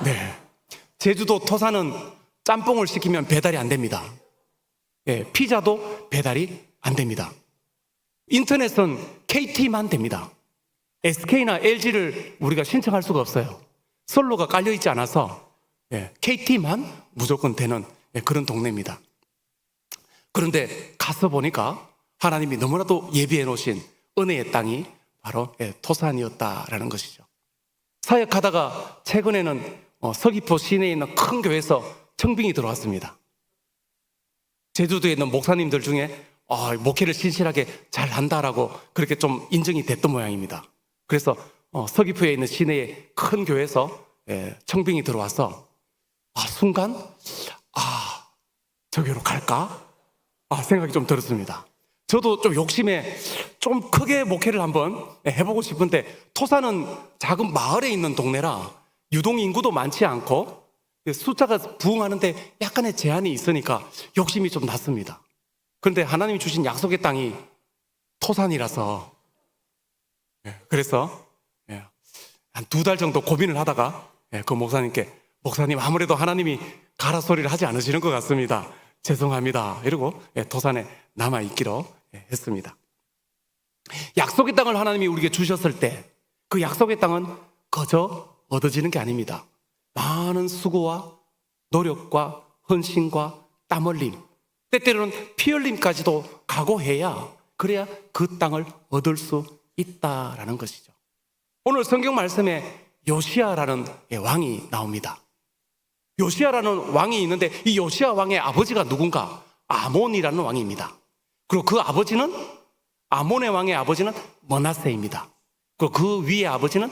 네. 제주도 토사는 짬뽕을 시키면 배달이 안 됩니다. 피자도 배달이 안 됩니다. 인터넷은 KT만 됩니다. SK나 LG를 우리가 신청할 수가 없어요. 선로가 깔려있지 않아서 KT만 무조건 되는 그런 동네입니다. 그런데 가서 보니까 하나님이 너무나도 예비해 놓으신 은혜의 땅이 바로 토산이었다라는 것이죠. 사역하다가 최근에는 서귀포 시내에 있는 큰 교회에서 청빙이 들어왔습니다. 제주도에 있는 목사님들 중에 목회를 신실하게 잘 한다라고 그렇게 좀 인정이 됐던 모양입니다. 그래서 서귀포에 있는 시내의 큰 교회에서 청빙이 들어와서 순간 저 교회로 갈까? 생각이 좀 들었습니다. 저도 좀 욕심에 좀 크게 목회를 한번 해보고 싶은데 토사는 작은 마을에 있는 동네라 유동 인구도 많지 않고 숫자가 부흥하는데 약간의 제한이 있으니까 욕심이 좀 났습니다. 그런데 하나님이 주신 약속의 땅이 토산이라서 그래서 한 2달 정도 고민을 하다가 그 목사님께 목사님 아무래도 하나님이 가라 소리를 하지 않으시는 것 같습니다. 죄송합니다. 이러고 토산에 남아있기로 했습니다. 약속의 땅을 하나님이 우리에게 주셨을 때 그 약속의 땅은 거저 얻어지는 게 아닙니다. 많은 수고와 노력과 헌신과 땀 흘림, 때때로는 피 흘림까지도 각오해야 그래야 그 땅을 얻을 수 있다라는 것이죠. 오늘 성경 말씀에 요시야라는 왕이 나옵니다. 요시야라는 왕이 있는데 이 요시야 왕의 아버지가 누군가? 아몬이라는 왕입니다. 그리고 그 아버지는 아몬의 왕의 아버지는 므낫세입니다. 그리고 그 위의 아버지는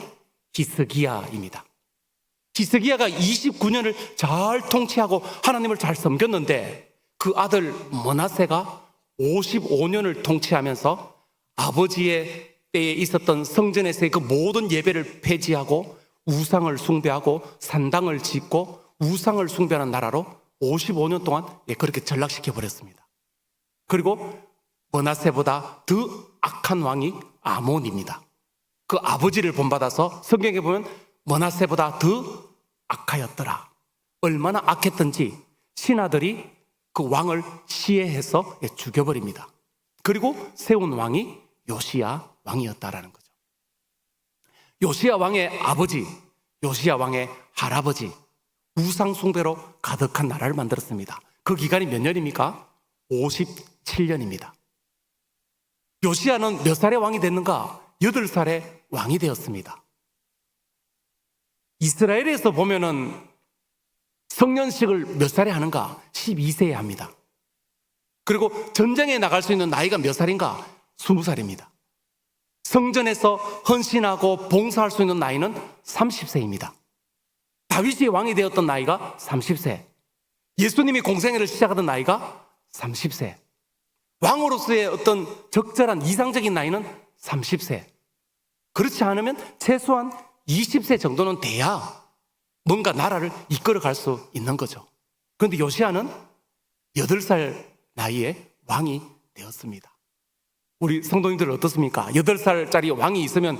히스기야입니다. 히스기야가 29년을 잘 통치하고 하나님을 잘 섬겼는데 그 아들 므낫세가 55년을 통치하면서 아버지의 때에 있었던 성전에서의 그 모든 예배를 폐지하고 우상을 숭배하고 산당을 짓고 우상을 숭배하는 나라로 55년 동안 그렇게 전락시켜 버렸습니다. 그리고 므낫세보다 더 악한 왕이 아몬입니다. 그 아버지를 본받아서 성경에 보면 므낫세보다 더 악하였더라. 얼마나 악했던지 신하들이 그 왕을 시해해서 죽여버립니다. 그리고 세운 왕이 요시야 왕이었다라는 거죠. 요시야 왕의 아버지, 요시야 왕의 할아버지, 우상 숭배로 가득한 나라를 만들었습니다. 그 기간이 몇 년입니까? 57년입니다. 요시야는 몇 살에 왕이 됐는가? 8살에 왕이 되었습니다. 이스라엘에서 보면은 성년식을 몇 살에 하는가? 12세에 합니다. 그리고 전쟁에 나갈 수 있는 나이가 몇 살인가? 20살입니다. 성전에서 헌신하고 봉사할 수 있는 나이는 30세입니다. 다윗이 왕이 되었던 나이가 30세. 예수님이 공생애를 시작하던 나이가 30세. 왕으로서의 어떤 적절한 이상적인 나이는 30세. 그렇지 않으면 최소한 20세 정도는 돼야 뭔가 나라를 이끌어갈 수 있는 거죠. 그런데 요시야는 8살 나이에 왕이 되었습니다. 우리 성도님들 어떻습니까? 8살짜리 왕이 있으면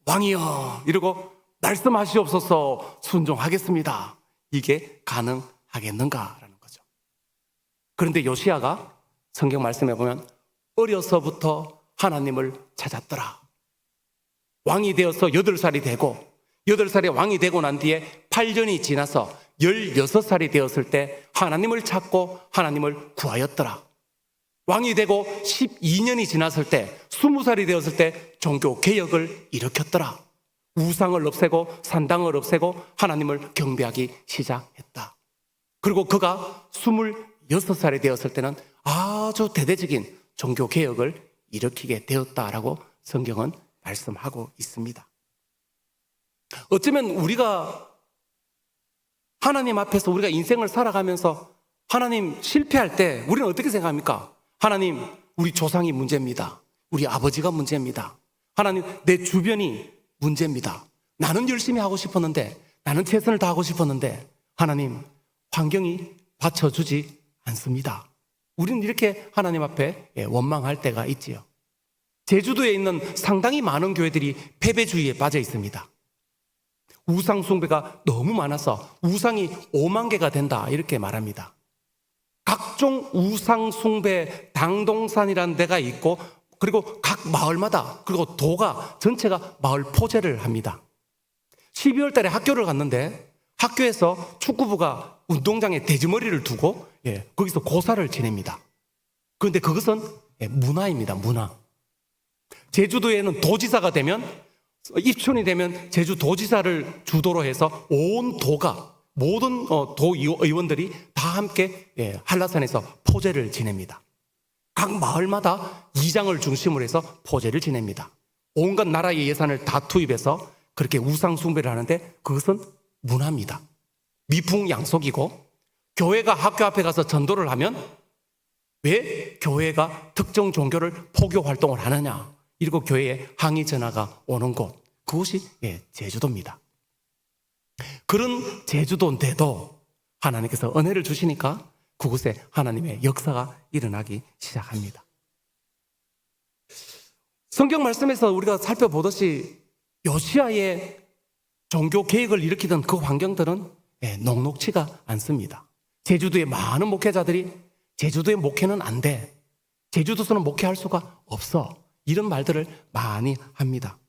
왕이여 이러고 말씀하시옵소서 순종하겠습니다. 이게 가능하겠는가라는 거죠. 그런데 요시야가 성경 말씀에 보면 어려서부터 하나님을 찾았더라. 왕이 되어서 8살이 되고 8살에 왕이 되고 난 뒤에 8년이 지나서 16살이 되었을 때 하나님을 찾고 하나님을 구하였더라. 왕이 되고 12년이 지났을 때 20살이 되었을 때 종교개혁을 일으켰더라. 우상을 없애고 산당을 없애고 하나님을 경배하기 시작했다. 그리고 그가 26살이 되었을 때는 아주 대대적인 종교개혁을 일으키게 되었다라고 성경은 말씀하고 있습니다. 어쩌면 우리가 하나님 앞에서 우리가 인생을 살아가면서 하나님 실패할 때 우리는 어떻게 생각합니까? 하나님, 우리 조상이 문제입니다. 우리 아버지가 문제입니다. 하나님, 내 주변이 문제입니다. 나는 열심히 하고 싶었는데, 나는 최선을 다하고 싶었는데 하나님, 환경이 받쳐주지 않습니다. 우리는 이렇게 하나님 앞에 원망할 때가 있지요. 제주도에 있는 상당히 많은 교회들이 패배주의에 빠져 있습니다. 우상 숭배가 너무 많아서 우상이 5만 개가 된다 이렇게 말합니다. 각종 우상 숭배 당동산이라는 데가 있고 그리고 각 마을마다 그리고 도가 전체가 마을 포제를 합니다. 12월 달에 학교를 갔는데 학교에서 축구부가 운동장에 돼지머리를 두고 거기서 고사를 지냅니다. 그런데 그것은 문화입니다. 문화. 제주도에는 도지사가 되면 입춘이 되면 제주도지사를 주도로 해서 온 도가 모든 도 의원들이 다 함께 한라산에서 포제를 지냅니다. 각 마을마다 이장을 중심으로 해서 포제를 지냅니다. 온갖 나라의 예산을 다 투입해서 그렇게 우상 숭배를 하는데 그것은 문화입니다. 미풍양속이고 교회가 학교 앞에 가서 전도를 하면 왜 교회가 특정 종교를 포교 활동을 하느냐? 이러고 교회에 항의 전화가 오는 곳, 그곳이 제주도입니다. 그런 제주도인데도 하나님께서 은혜를 주시니까 그곳에 하나님의 역사가 일어나기 시작합니다. 성경 말씀에서 우리가 살펴보듯이 요시야의 종교 개혁을 일으키던 그 환경들은 녹록치가 않습니다. 제주도의 많은 목회자들이 제주도의 목회는 안 돼, 제주도에서는 목회할 수가 없어, 이런 말들을 많이 합니다.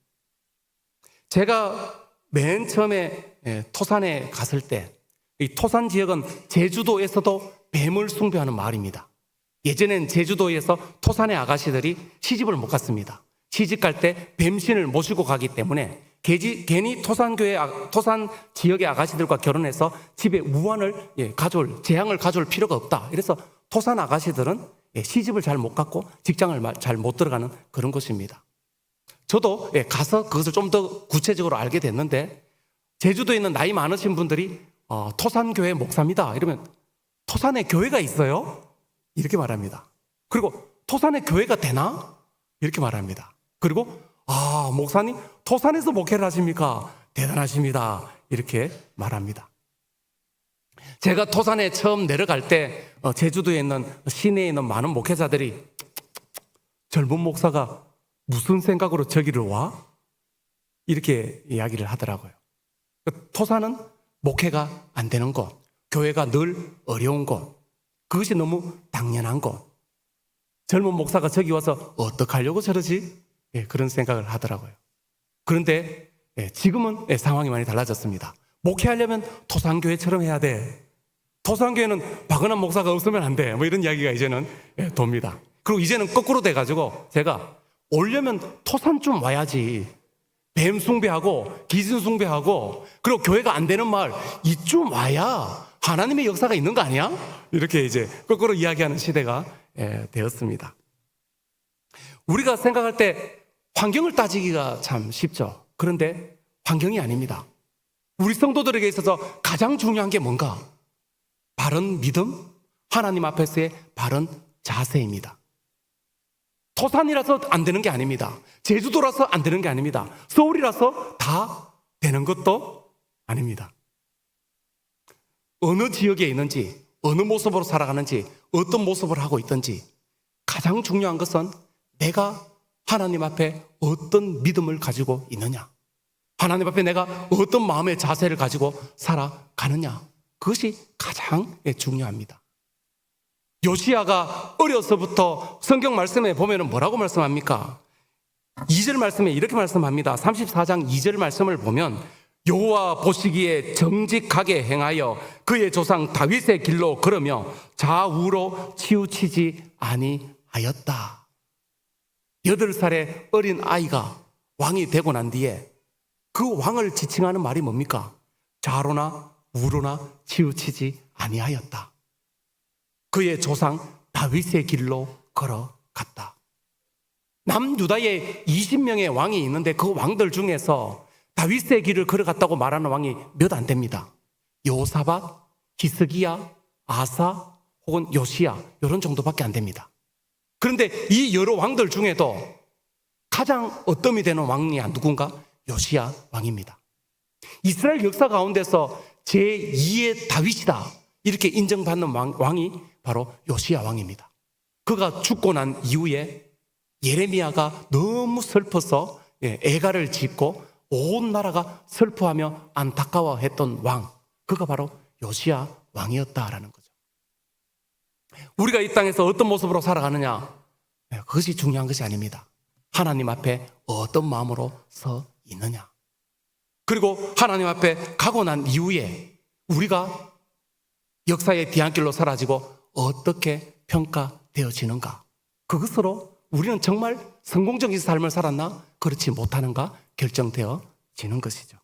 제가 맨 처음에 토산에 갔을 때, 이 토산 지역은 제주도에서도 뱀을 숭배하는 마을입니다. 예전엔 제주도에서 토산의 아가씨들이 시집을 못 갔습니다. 시집 갈 때 뱀신을 모시고 가기 때문에 괜히 토산 지역의 아가씨들과 결혼해서 집에 우환을 재앙을 가져올 필요가 없다. 이래서 토산 아가씨들은 시집을 잘 못 갔고 직장을 잘 못 들어가는 그런 곳입니다. 저도 가서 그것을 좀 더 구체적으로 알게 됐는데, 제주도에 있는 나이 많으신 분들이 토산교회 목사입니다 이러면 토산에 교회가 있어요? 이렇게 말합니다. 그리고 토산에 교회가 되나? 이렇게 말합니다. 그리고 목사님 토산에서 목회를 하십니까? 대단하십니다. 이렇게 말합니다. 제가 토산에 처음 내려갈 때 제주도에 있는 시내에 있는 많은 목회자들이 젊은 목사가 무슨 생각으로 저기를 와? 이렇게 이야기를 하더라고요. 토산은 목회가 안 되는 곳, 교회가 늘 어려운 곳, 그것이 너무 당연한 곳. 젊은 목사가 저기 와서 어떡하려고 저러지? 그런 생각을 하더라고요. 그런데 지금은 상황이 많이 달라졌습니다. 목회하려면 토산교회처럼 해야 돼. 토산교회는 박은한 목사가 없으면 안 돼. 뭐 이런 이야기가 이제는 돕니다. 그리고 이제는 거꾸로 돼가지고 제가 오려면 토산 좀 와야지. 뱀 숭배하고 기신 숭배하고 그리고 교회가 안 되는 마을 이쯤 와야 하나님의 역사가 있는 거 아니야? 이렇게 이제 거꾸로 이야기하는 시대가 되었습니다. 우리가 생각할 때 환경을 따지기가 참 쉽죠. 그런데 환경이 아닙니다. 우리 성도들에게 있어서 가장 중요한 게 뭔가? 바른 믿음, 하나님 앞에서의 바른 자세입니다. 토산이라서 안 되는 게 아닙니다. 제주도라서 안 되는 게 아닙니다. 서울이라서 다 되는 것도 아닙니다. 어느 지역에 있는지, 어느 모습으로 살아가는지, 어떤 모습을 하고 있든지 가장 중요한 것은 내가 하나님 앞에 어떤 믿음을 가지고 있느냐, 하나님 앞에 내가 어떤 마음의 자세를 가지고 살아가느냐, 그것이 가장 중요합니다. 요시야가 어려서부터 성경 말씀에 보면 뭐라고 말씀합니까? 2절 말씀에 이렇게 말씀합니다. 34장 2절 말씀을 보면 여호와 보시기에 정직하게 행하여 그의 조상 다윗의 길로 걸으며 좌우로 치우치지 아니하였다. 8살의 어린 아이가 왕이 되고 난 뒤에 그 왕을 지칭하는 말이 뭡니까? 좌로나 우로나 치우치지 아니하였다. 그의 조상 다윗의 길로 걸어갔다. 남유다에 20명의 왕이 있는데 그 왕들 중에서 다윗의 길을 걸어갔다고 말하는 왕이 몇 안 됩니다. 여호사밧, 히스기야, 아사 혹은 요시야 이런 정도밖에 안 됩니다. 그런데 이 여러 왕들 중에도 가장 어뜸이 되는 왕이 누군가? 요시야 왕입니다. 이스라엘 역사 가운데서 제2의 다윗이다 이렇게 인정받는 왕이 바로 요시야 왕입니다. 그가 죽고 난 이후에 예레미야가 너무 슬퍼서 애가를 짓고 온 나라가 슬퍼하며 안타까워했던 왕, 그가 바로 요시야 왕이었다라는 거죠. 우리가 이 땅에서 어떤 모습으로 살아가느냐, 그것이 중요한 것이 아닙니다. 하나님 앞에 어떤 마음으로 서 있느냐, 그리고 하나님 앞에 가고 난 이후에 우리가 역사의 뒤안길로 사라지고 어떻게 평가되어지는가, 그것으로 우리는 정말 성공적인 삶을 살았나 그렇지 못하는가 결정되어지는 것이죠.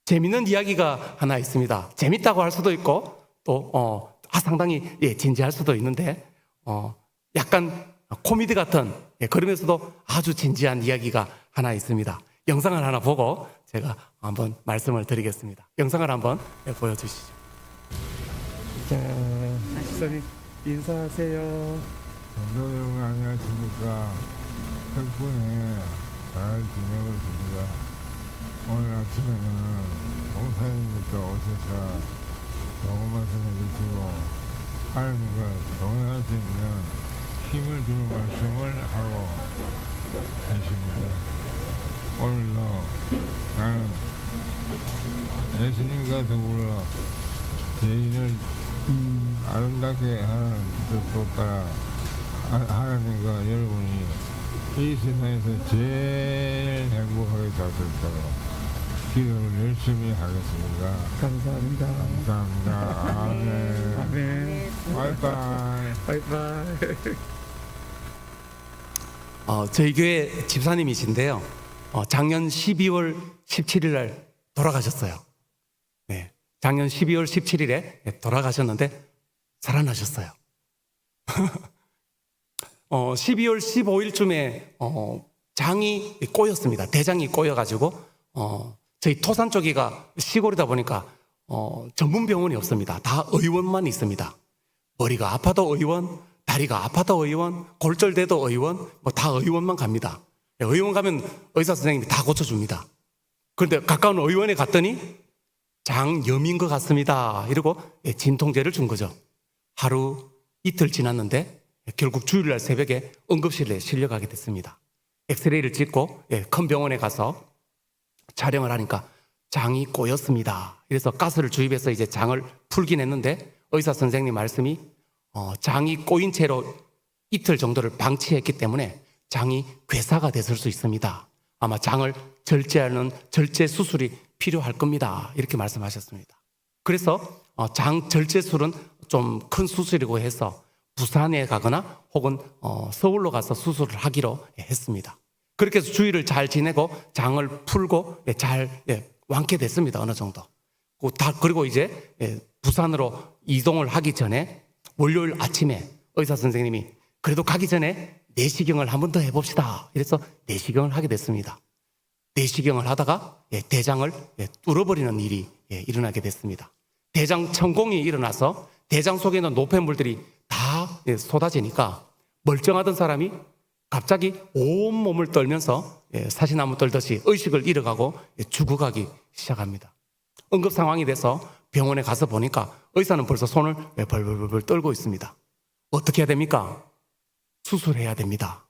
재미있는 이야기가 하나 있습니다. 재밌다고 할 수도 있고 또 상당히 진지할 수도 있는데 약간 코미디 같은 그러면서도 아주 진지한 이야기가 하나 있습니다. 영상을 하나 보고 제가 한번 말씀을 드리겠습니다. 영상을 한번 보여주시죠. 인사하세요. 성도 여러분 안녕하십니까. 덕분에 잘 지내고 있습니다. 오늘 아침에는 목사님부터 오셔서 좋은 말씀 해주시고 하나님과 동행할 수 있는 힘을 주는 말씀을 하고 계십니다. 오늘도 나는 예수님과 더불어 죄인을 아름답게 하는 뜻도 따라 하나님과 여러분이 이 세상에서 제일 행복하게 될 수 있도록 기도를 열심히 하겠습니다. 감사합니다. 감사합니다. 아멘. 아멘. 바이바이. 바이바이. 저희 교회 집사님이신데요. 작년 12월 17일 날 돌아가셨어요. 네, 작년 12월 17일에 돌아가셨는데 살아나셨어요. 12월 15일쯤에 장이 꼬였습니다. 대장이 꼬여가지고 저희 토산 쪽이가 시골이다 보니까 전문 병원이 없습니다. 다 의원만 있습니다. 머리가 아파도 의원, 다리가 아파도 의원, 골절돼도 의원, 뭐 다 의원만 갑니다. 의원 가면 의사 선생님이 다 고쳐줍니다. 그런데 가까운 의원에 갔더니 장염인 것 같습니다. 이러고 진통제를 준 거죠. 하루 이틀 지났는데 결국 주일날 새벽에 응급실에 실려가게 됐습니다. 엑스레이를 찍고 큰 병원에 가서 촬영을 하니까 장이 꼬였습니다. 그래서 가스를 주입해서 이제 장을 풀긴 했는데 의사 선생님 말씀이 장이 꼬인 채로 이틀 정도를 방치했기 때문에 장이 괴사가 됐을 수 있습니다. 아마 장을 절제하는 절제 수술이 필요할 겁니다. 이렇게 말씀하셨습니다. 그래서 장 절제술은 좀 큰 수술이고 해서 부산에 가거나 혹은 서울로 가서 수술을 하기로 했습니다. 그렇게 해서 주일을 잘 지내고 장을 풀고 잘 완쾌됐습니다. 어느 정도. 그리고 이제 부산으로 이동을 하기 전에 월요일 아침에 의사 선생님이 그래도 가기 전에 내시경을 한 번 더 해봅시다. 이래서 내시경을 하게 됐습니다. 내시경을 하다가 대장을 뚫어버리는 일이 일어나게 됐습니다. 대장 천공이 일어나서 대장 속에 있는 노폐물들이 다 쏟아지니까 멀쩡하던 사람이 갑자기 온몸을 떨면서 사시나무 떨듯이 의식을 잃어가고 죽어가기 시작합니다. 응급 상황이 돼서 병원에 가서 보니까 의사는 벌써 손을 벌벌벌 떨고 있습니다. 어떻게 해야 됩니까? 수술해야 됩니다.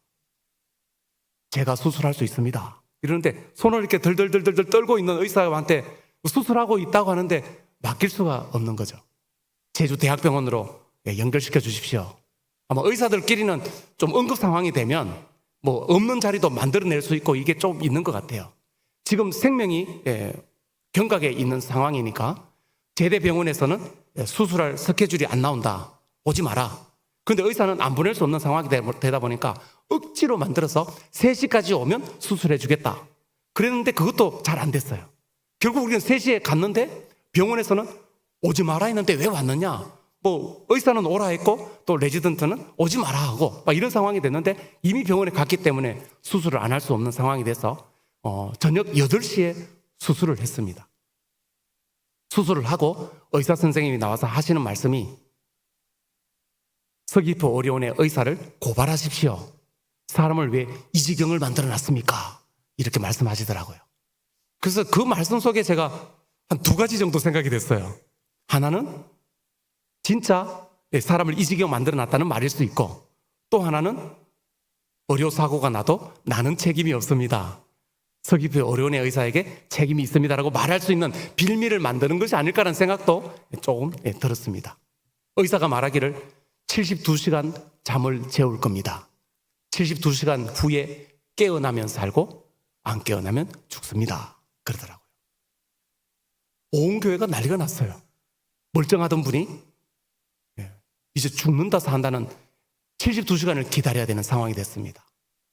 제가 수술할 수 있습니다. 이러는데 손을 이렇게 덜덜덜덜 떨고 있는 의사한테 수술하고 있다고 하는데 맡길 수가 없는 거죠. 제주대학병원으로 연결시켜 주십시오. 아마 의사들끼리는 좀 응급 상황이 되면 뭐 없는 자리도 만들어낼 수 있고 이게 좀 있는 것 같아요. 지금 생명이 경각에 있는 상황이니까 제대병원에서는 수술할 스케줄이 안 나온다. 오지 마라. 그런데 의사는 안 보낼 수 없는 상황이 되다 보니까 억지로 만들어서 3시까지 오면 수술해 주겠다. 그랬는데 그것도 잘 안 됐어요. 결국 우리는 3시에 갔는데 병원에서는 오지 마라 했는데 왜 왔느냐? 뭐 의사는 오라 했고 또 레지던트는 오지 마라 하고 막 이런 상황이 됐는데 이미 병원에 갔기 때문에 수술을 안 할 수 없는 상황이 돼서 저녁 8시에 수술을 했습니다. 수술을 하고 의사 선생님이 나와서 하시는 말씀이 서귀포 오리온의 의사를 고발하십시오. 사람을 왜 이 지경을 만들어 놨습니까? 이렇게 말씀하시더라고요. 그래서 그 말씀 속에 제가 한 2가지 정도 생각이 됐어요. 하나는 진짜 사람을 이 지경 만들어 놨다는 말일 수 있고 또 하나는 의료사고가 나도 나는 책임이 없습니다. 서귀포 오리온의 의사에게 책임이 있습니다라고 말할 수 있는 빌미를 만드는 것이 아닐까라는 생각도 조금 들었습니다. 의사가 말하기를 72시간 잠을 재울 겁니다. 72시간 후에 깨어나면 살고 안 깨어나면 죽습니다. 그러더라고요. 온 교회가 난리가 났어요. 멀쩡하던 분이 이제 죽는다 산다는 72시간을 기다려야 되는 상황이 됐습니다.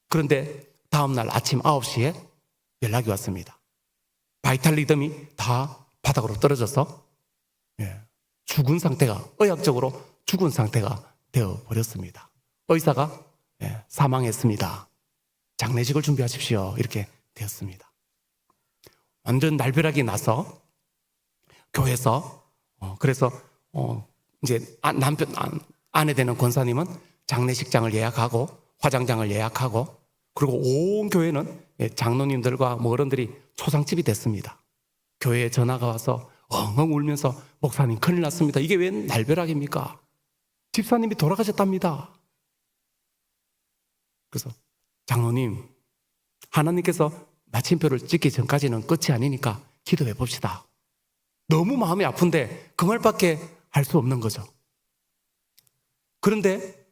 그런데 다음날 아침 9시에 연락이 왔습니다. 바이탈 리듬이 다 바닥으로 떨어져서 죽은 상태가, 의학적으로 죽은 상태가 되어버렸습니다. 의사가 사망했습니다. 장례식을 준비하십시오. 이렇게 되었습니다. 완전 날벼락이 나서 교회에서 그래서 이제 아내 되는 권사님은 장례식장을 예약하고 화장장을 예약하고 그리고 온 교회는 장로님들과 뭐 어른들이 초상집이 됐습니다. 교회에 전화가 와서 엉엉 울면서 목사님 큰일 났습니다. 이게 웬 날벼락입니까? 집사님이 돌아가셨답니다. 그래서 장로님, 하나님께서 마침표를 찍기 전까지는 끝이 아니니까 기도해 봅시다. 너무 마음이 아픈데 그 말밖에 할 수 없는 거죠. 그런데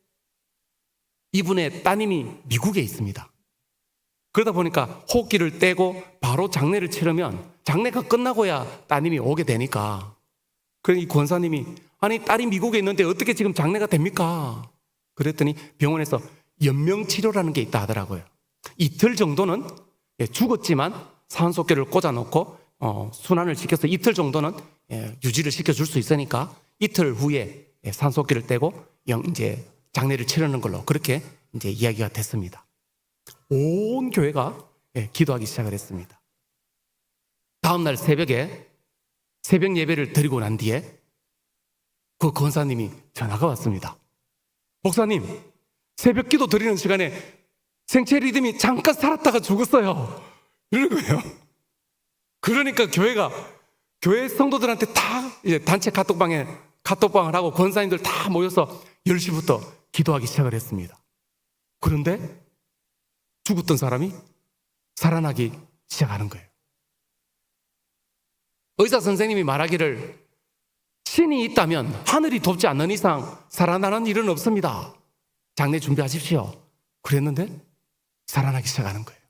이분의 따님이 미국에 있습니다. 그러다 보니까 호흡기를 떼고 바로 장례를 치르면 장례가 끝나고야 따님이 오게 되니까 그러니 이 권사님이 아니 딸이 미국에 있는데 어떻게 지금 장례가 됩니까? 그랬더니 병원에서 연명치료라는 게 있다 하더라고요. 이틀 정도는 죽었지만 산소계를 꽂아놓고 순환을 시켜서 이틀 정도는 유지를 시켜줄 수 있으니까 이틀 후에 산소계를 떼고 이제 장례를 치르는 걸로 그렇게 이제 이야기가 됐습니다. 온 교회가 기도하기 시작을 했습니다. 다음날 새벽에 새벽 예배를 드리고 난 뒤에 그 권사님이 전화가 왔습니다. 목사님, 새벽 기도 드리는 시간에 생체 리듬이 잠깐 살았다가 죽었어요. 이러는 거예요. 그러니까 교회 성도들한테 다 이제 단체 카톡방을 하고 권사님들 다 모여서 10시부터 기도하기 시작을 했습니다. 그런데 죽었던 사람이 살아나기 시작하는 거예요. 의사 선생님이 말하기를 신이 있다면 하늘이 돕지 않는 이상 살아나는 일은 없습니다. 장례 준비하십시오. 그랬는데 살아나기 시작하는 거예요.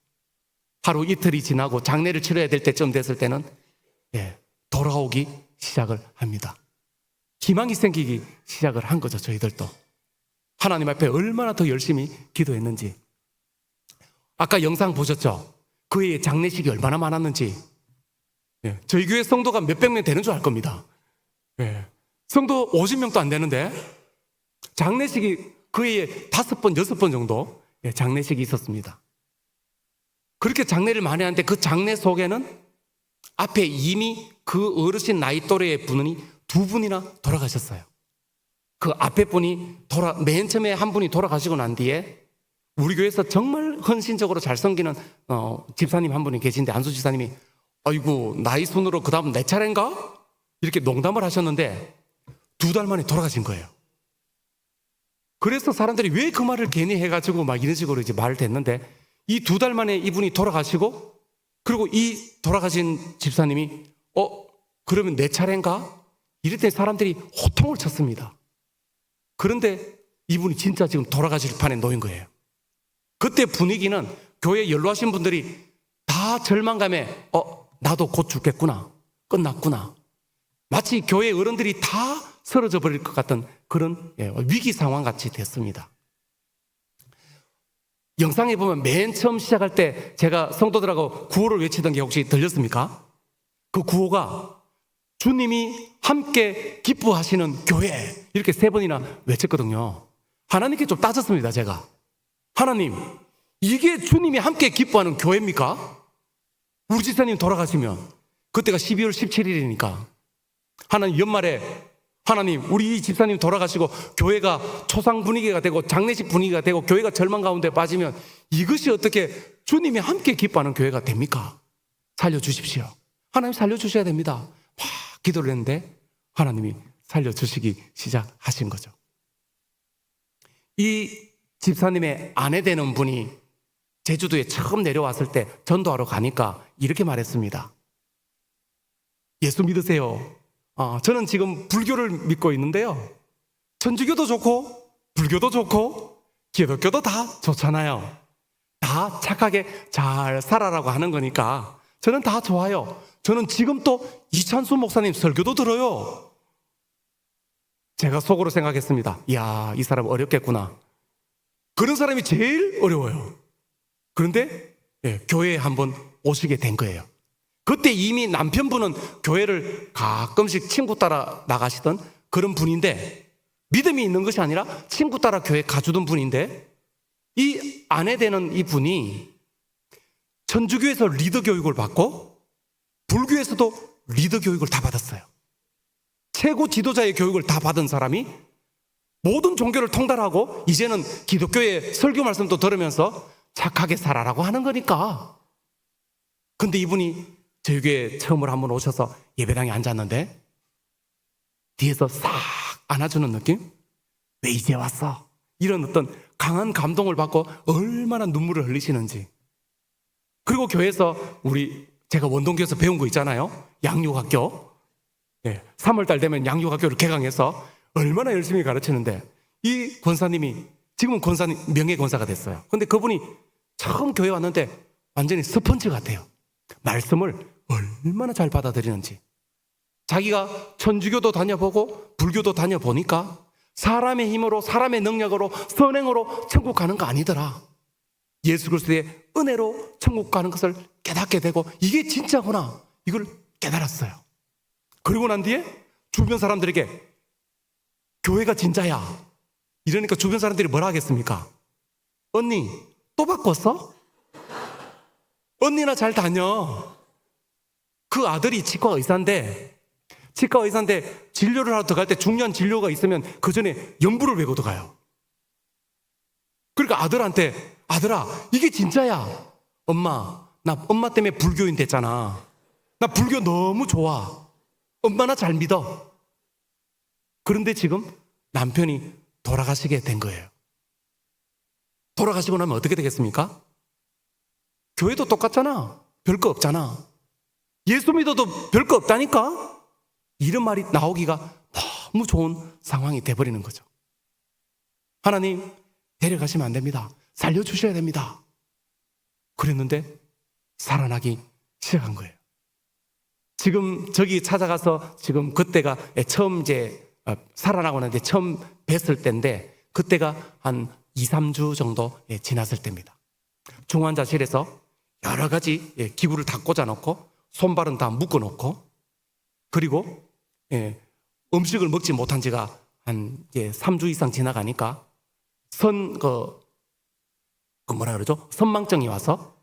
하루 이틀이 지나고 장례를 치러야 될 때쯤 됐을 때는 돌아오기 시작을 합니다. 희망이 생기기 시작을 한 거죠. 저희들도 하나님 앞에 얼마나 더 열심히 기도했는지. 아까 영상 보셨죠? 그의 장례식이 얼마나 많았는지. 저희 교회 성도가 몇백 명 되는 줄 알 겁니다. 성도 50명도 안 되는데 장례식이 그의 5번, 6번 정도 장례식이 있었습니다. 그렇게 장례를 많이 하는데 그 장례 속에는 앞에 이미 그 어르신 나이 또래의 분이 2분이나 돌아가셨어요. 그 앞에 분이 맨 처음에 한 분이 돌아가시고 난 뒤에 우리 교회에서 정말 헌신적으로 잘 섬기는 집사님 한 분이 계신데 안수 집사님이 아이고 나이 순으로 그 다음 내 차례인가? 이렇게 농담을 하셨는데 2달 만에 돌아가신 거예요. 그래서 사람들이 왜 그 말을 괜히 해가지고 막 이런 식으로 이제 말을 했는데 이 2달 만에 이분이 돌아가시고 그리고 이 돌아가신 집사님이 그러면 내 차례인가? 이럴 때 사람들이 호통을 쳤습니다. 그런데 이분이 진짜 지금 돌아가실 판에 놓인 거예요. 그때 분위기는 교회 연로하신 분들이 다 절망감에 나도 곧 죽겠구나. 끝났구나. 마치 교회 어른들이 다 쓰러져 버릴 것 같은 그런 위기 상황 같이 됐습니다. 영상에 보면 맨 처음 시작할 때 제가 성도들하고 구호를 외치던 게 혹시 들렸습니까? 그 구호가 주님이 함께 기뻐하시는 교회 이렇게 3번이나 외쳤거든요. 하나님께 좀 따졌습니다. 제가 하나님 이게 주님이 함께 기뻐하는 교회입니까? 우리 집사님 돌아가시면 그때가 12월 17일이니까 하나님 연말에 하나님 우리 이 집사님 돌아가시고 교회가 초상 분위기가 되고 장례식 분위기가 되고 교회가 절망 가운데 빠지면 이것이 어떻게 주님이 함께 기뻐하는 교회가 됩니까? 살려주십시오. 하나님 살려주셔야 됩니다. 막 기도를 했는데 하나님이 살려주시기 시작하신 거죠. 이 집사님의 아내 되는 분이 제주도에 처음 내려왔을 때 전도하러 가니까 이렇게 말했습니다. 예수 믿으세요. 저는 지금 불교를 믿고 있는데요. 천주교도 좋고 불교도 좋고 기독교도 다 좋잖아요. 다 착하게 잘 살아라고 하는 거니까 저는 다 좋아요. 저는 지금 또 이찬수 목사님 설교도 들어요. 제가 속으로 생각했습니다. 이야, 이 사람 어렵겠구나. 그런 사람이 제일 어려워요. 그런데 교회에 한번 오시게 된 거예요. 그때 이미 남편분은 교회를 가끔씩 친구 따라 나가시던 그런 분인데 믿음이 있는 것이 아니라 친구 따라 교회 가주던 분인데 이 아내 되는 이 분이 천주교에서 리더 교육을 받고 불교에서도 리더 교육을 다 받았어요. 최고 지도자의 교육을 다 받은 사람이 모든 종교를 통달하고 이제는 기독교의 설교 말씀도 들으면서 착하게 살아라고 하는 거니까. 근데 이분이 저희 교회에 처음으로 한번 오셔서 예배당에 앉았는데 뒤에서 싹 안아주는 느낌? 왜 이제 왔어? 이런 어떤 강한 감동을 받고 얼마나 눈물을 흘리시는지. 그리고 교회에서 제가 원동교에서 배운 거 있잖아요. 양육학교. 3월달 되면 양육학교를 개강해서 얼마나 열심히 가르치는데 이 권사님이 지금은 명예 권사가 됐어요. 근데 그분이 처음 교회 왔는데 완전히 스펀지 같아요. 말씀을 얼마나 잘 받아들이는지. 자기가 천주교도 다녀보고 불교도 다녀보니까 사람의 힘으로 사람의 능력으로 선행으로 천국 가는 거 아니더라. 예수 그리스도의 은혜로 천국 가는 것을 깨닫게 되고 이게 진짜구나. 이걸 깨달았어요. 그리고 난 뒤에 주변 사람들에게 교회가 진짜야. 이러니까 주변 사람들이 뭐라 하겠습니까? 언니 또 바꿨어? 언니나 잘 다녀. 그 아들이 치과 의사인데 진료를 하러 들어갈 때 중요한 진료가 있으면 그 전에 연부를 외고 들어가요. 그러니까 아들한테 아들아 이게 진짜야. 나 엄마 때문에 불교인 됐잖아. 나 불교 너무 좋아. 엄마나 잘 믿어. 그런데 지금 남편이 돌아가시게 된 거예요. 돌아가시고 나면 어떻게 되겠습니까? 교회도 똑같잖아. 별거 없잖아. 예수 믿어도 별거 없다니까? 이런 말이 나오기가 너무 좋은 상황이 돼버리는 거죠. 하나님 데려가시면 안 됩니다. 살려주셔야 됩니다. 그랬는데 살아나기 시작한 거예요. 지금 저기 찾아가서 지금 그때가 처음 살아나고 나는데 처음 뵀을 때인데 그때가 한 2, 3주 정도 지났을 때입니다. 중환자실에서 여러 가지 기구를 다 꽂아놓고 손발은 다 묶어놓고 그리고 음식을 먹지 못한 지가 한 3주 이상 지나가니까 선망증이 와서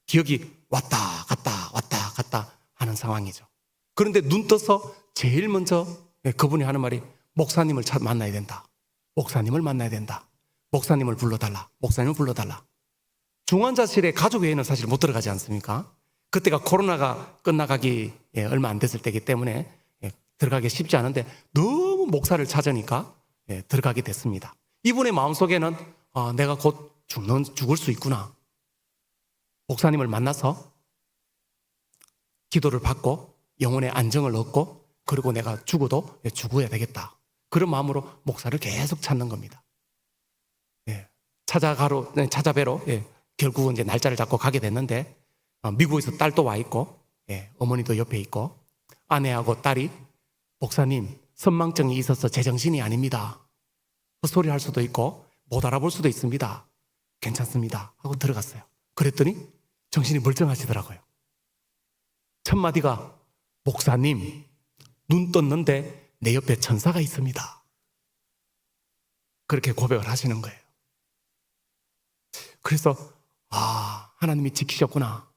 기억이 왔다 갔다 하는 상황이죠. 그런데 눈 떠서 제일 먼저 그분이 하는 말이 목사님을 만나야 된다. 목사님을 만나야 된다. 목사님을 불러달라. 목사님을 불러달라. 중환자실에 가족회의는 사실 못 들어가지 않습니까? 그때가 코로나가 끝나가기 얼마 안 됐을 때이기 때문에 들어가기 쉽지 않은데 너무 목사를 찾으니까 들어가게 됐습니다. 이분의 마음속에는 내가 곧 죽을 수 있구나. 목사님을 만나서 기도를 받고 영혼의 안정을 얻고 그리고 내가 죽어도 죽어야 되겠다. 그런 마음으로 목사를 계속 찾는 겁니다. 찾아뵈러 결국은 이제 날짜를 잡고 가게 됐는데 미국에서 딸도 와 있고 어머니도 옆에 있고 아내하고 딸이 목사님 선망증이 있어서 제정신이 아닙니다. 헛소리 할 수도 있고 못 알아볼 수도 있습니다. 괜찮습니다 하고 들어갔어요. 그랬더니 정신이 멀쩡하시더라고요. 첫 마디가 목사님 눈 떴는데 내 옆에 천사가 있습니다. 그렇게 고백을 하시는 거예요. 그래서 하나님이 지키셨구나.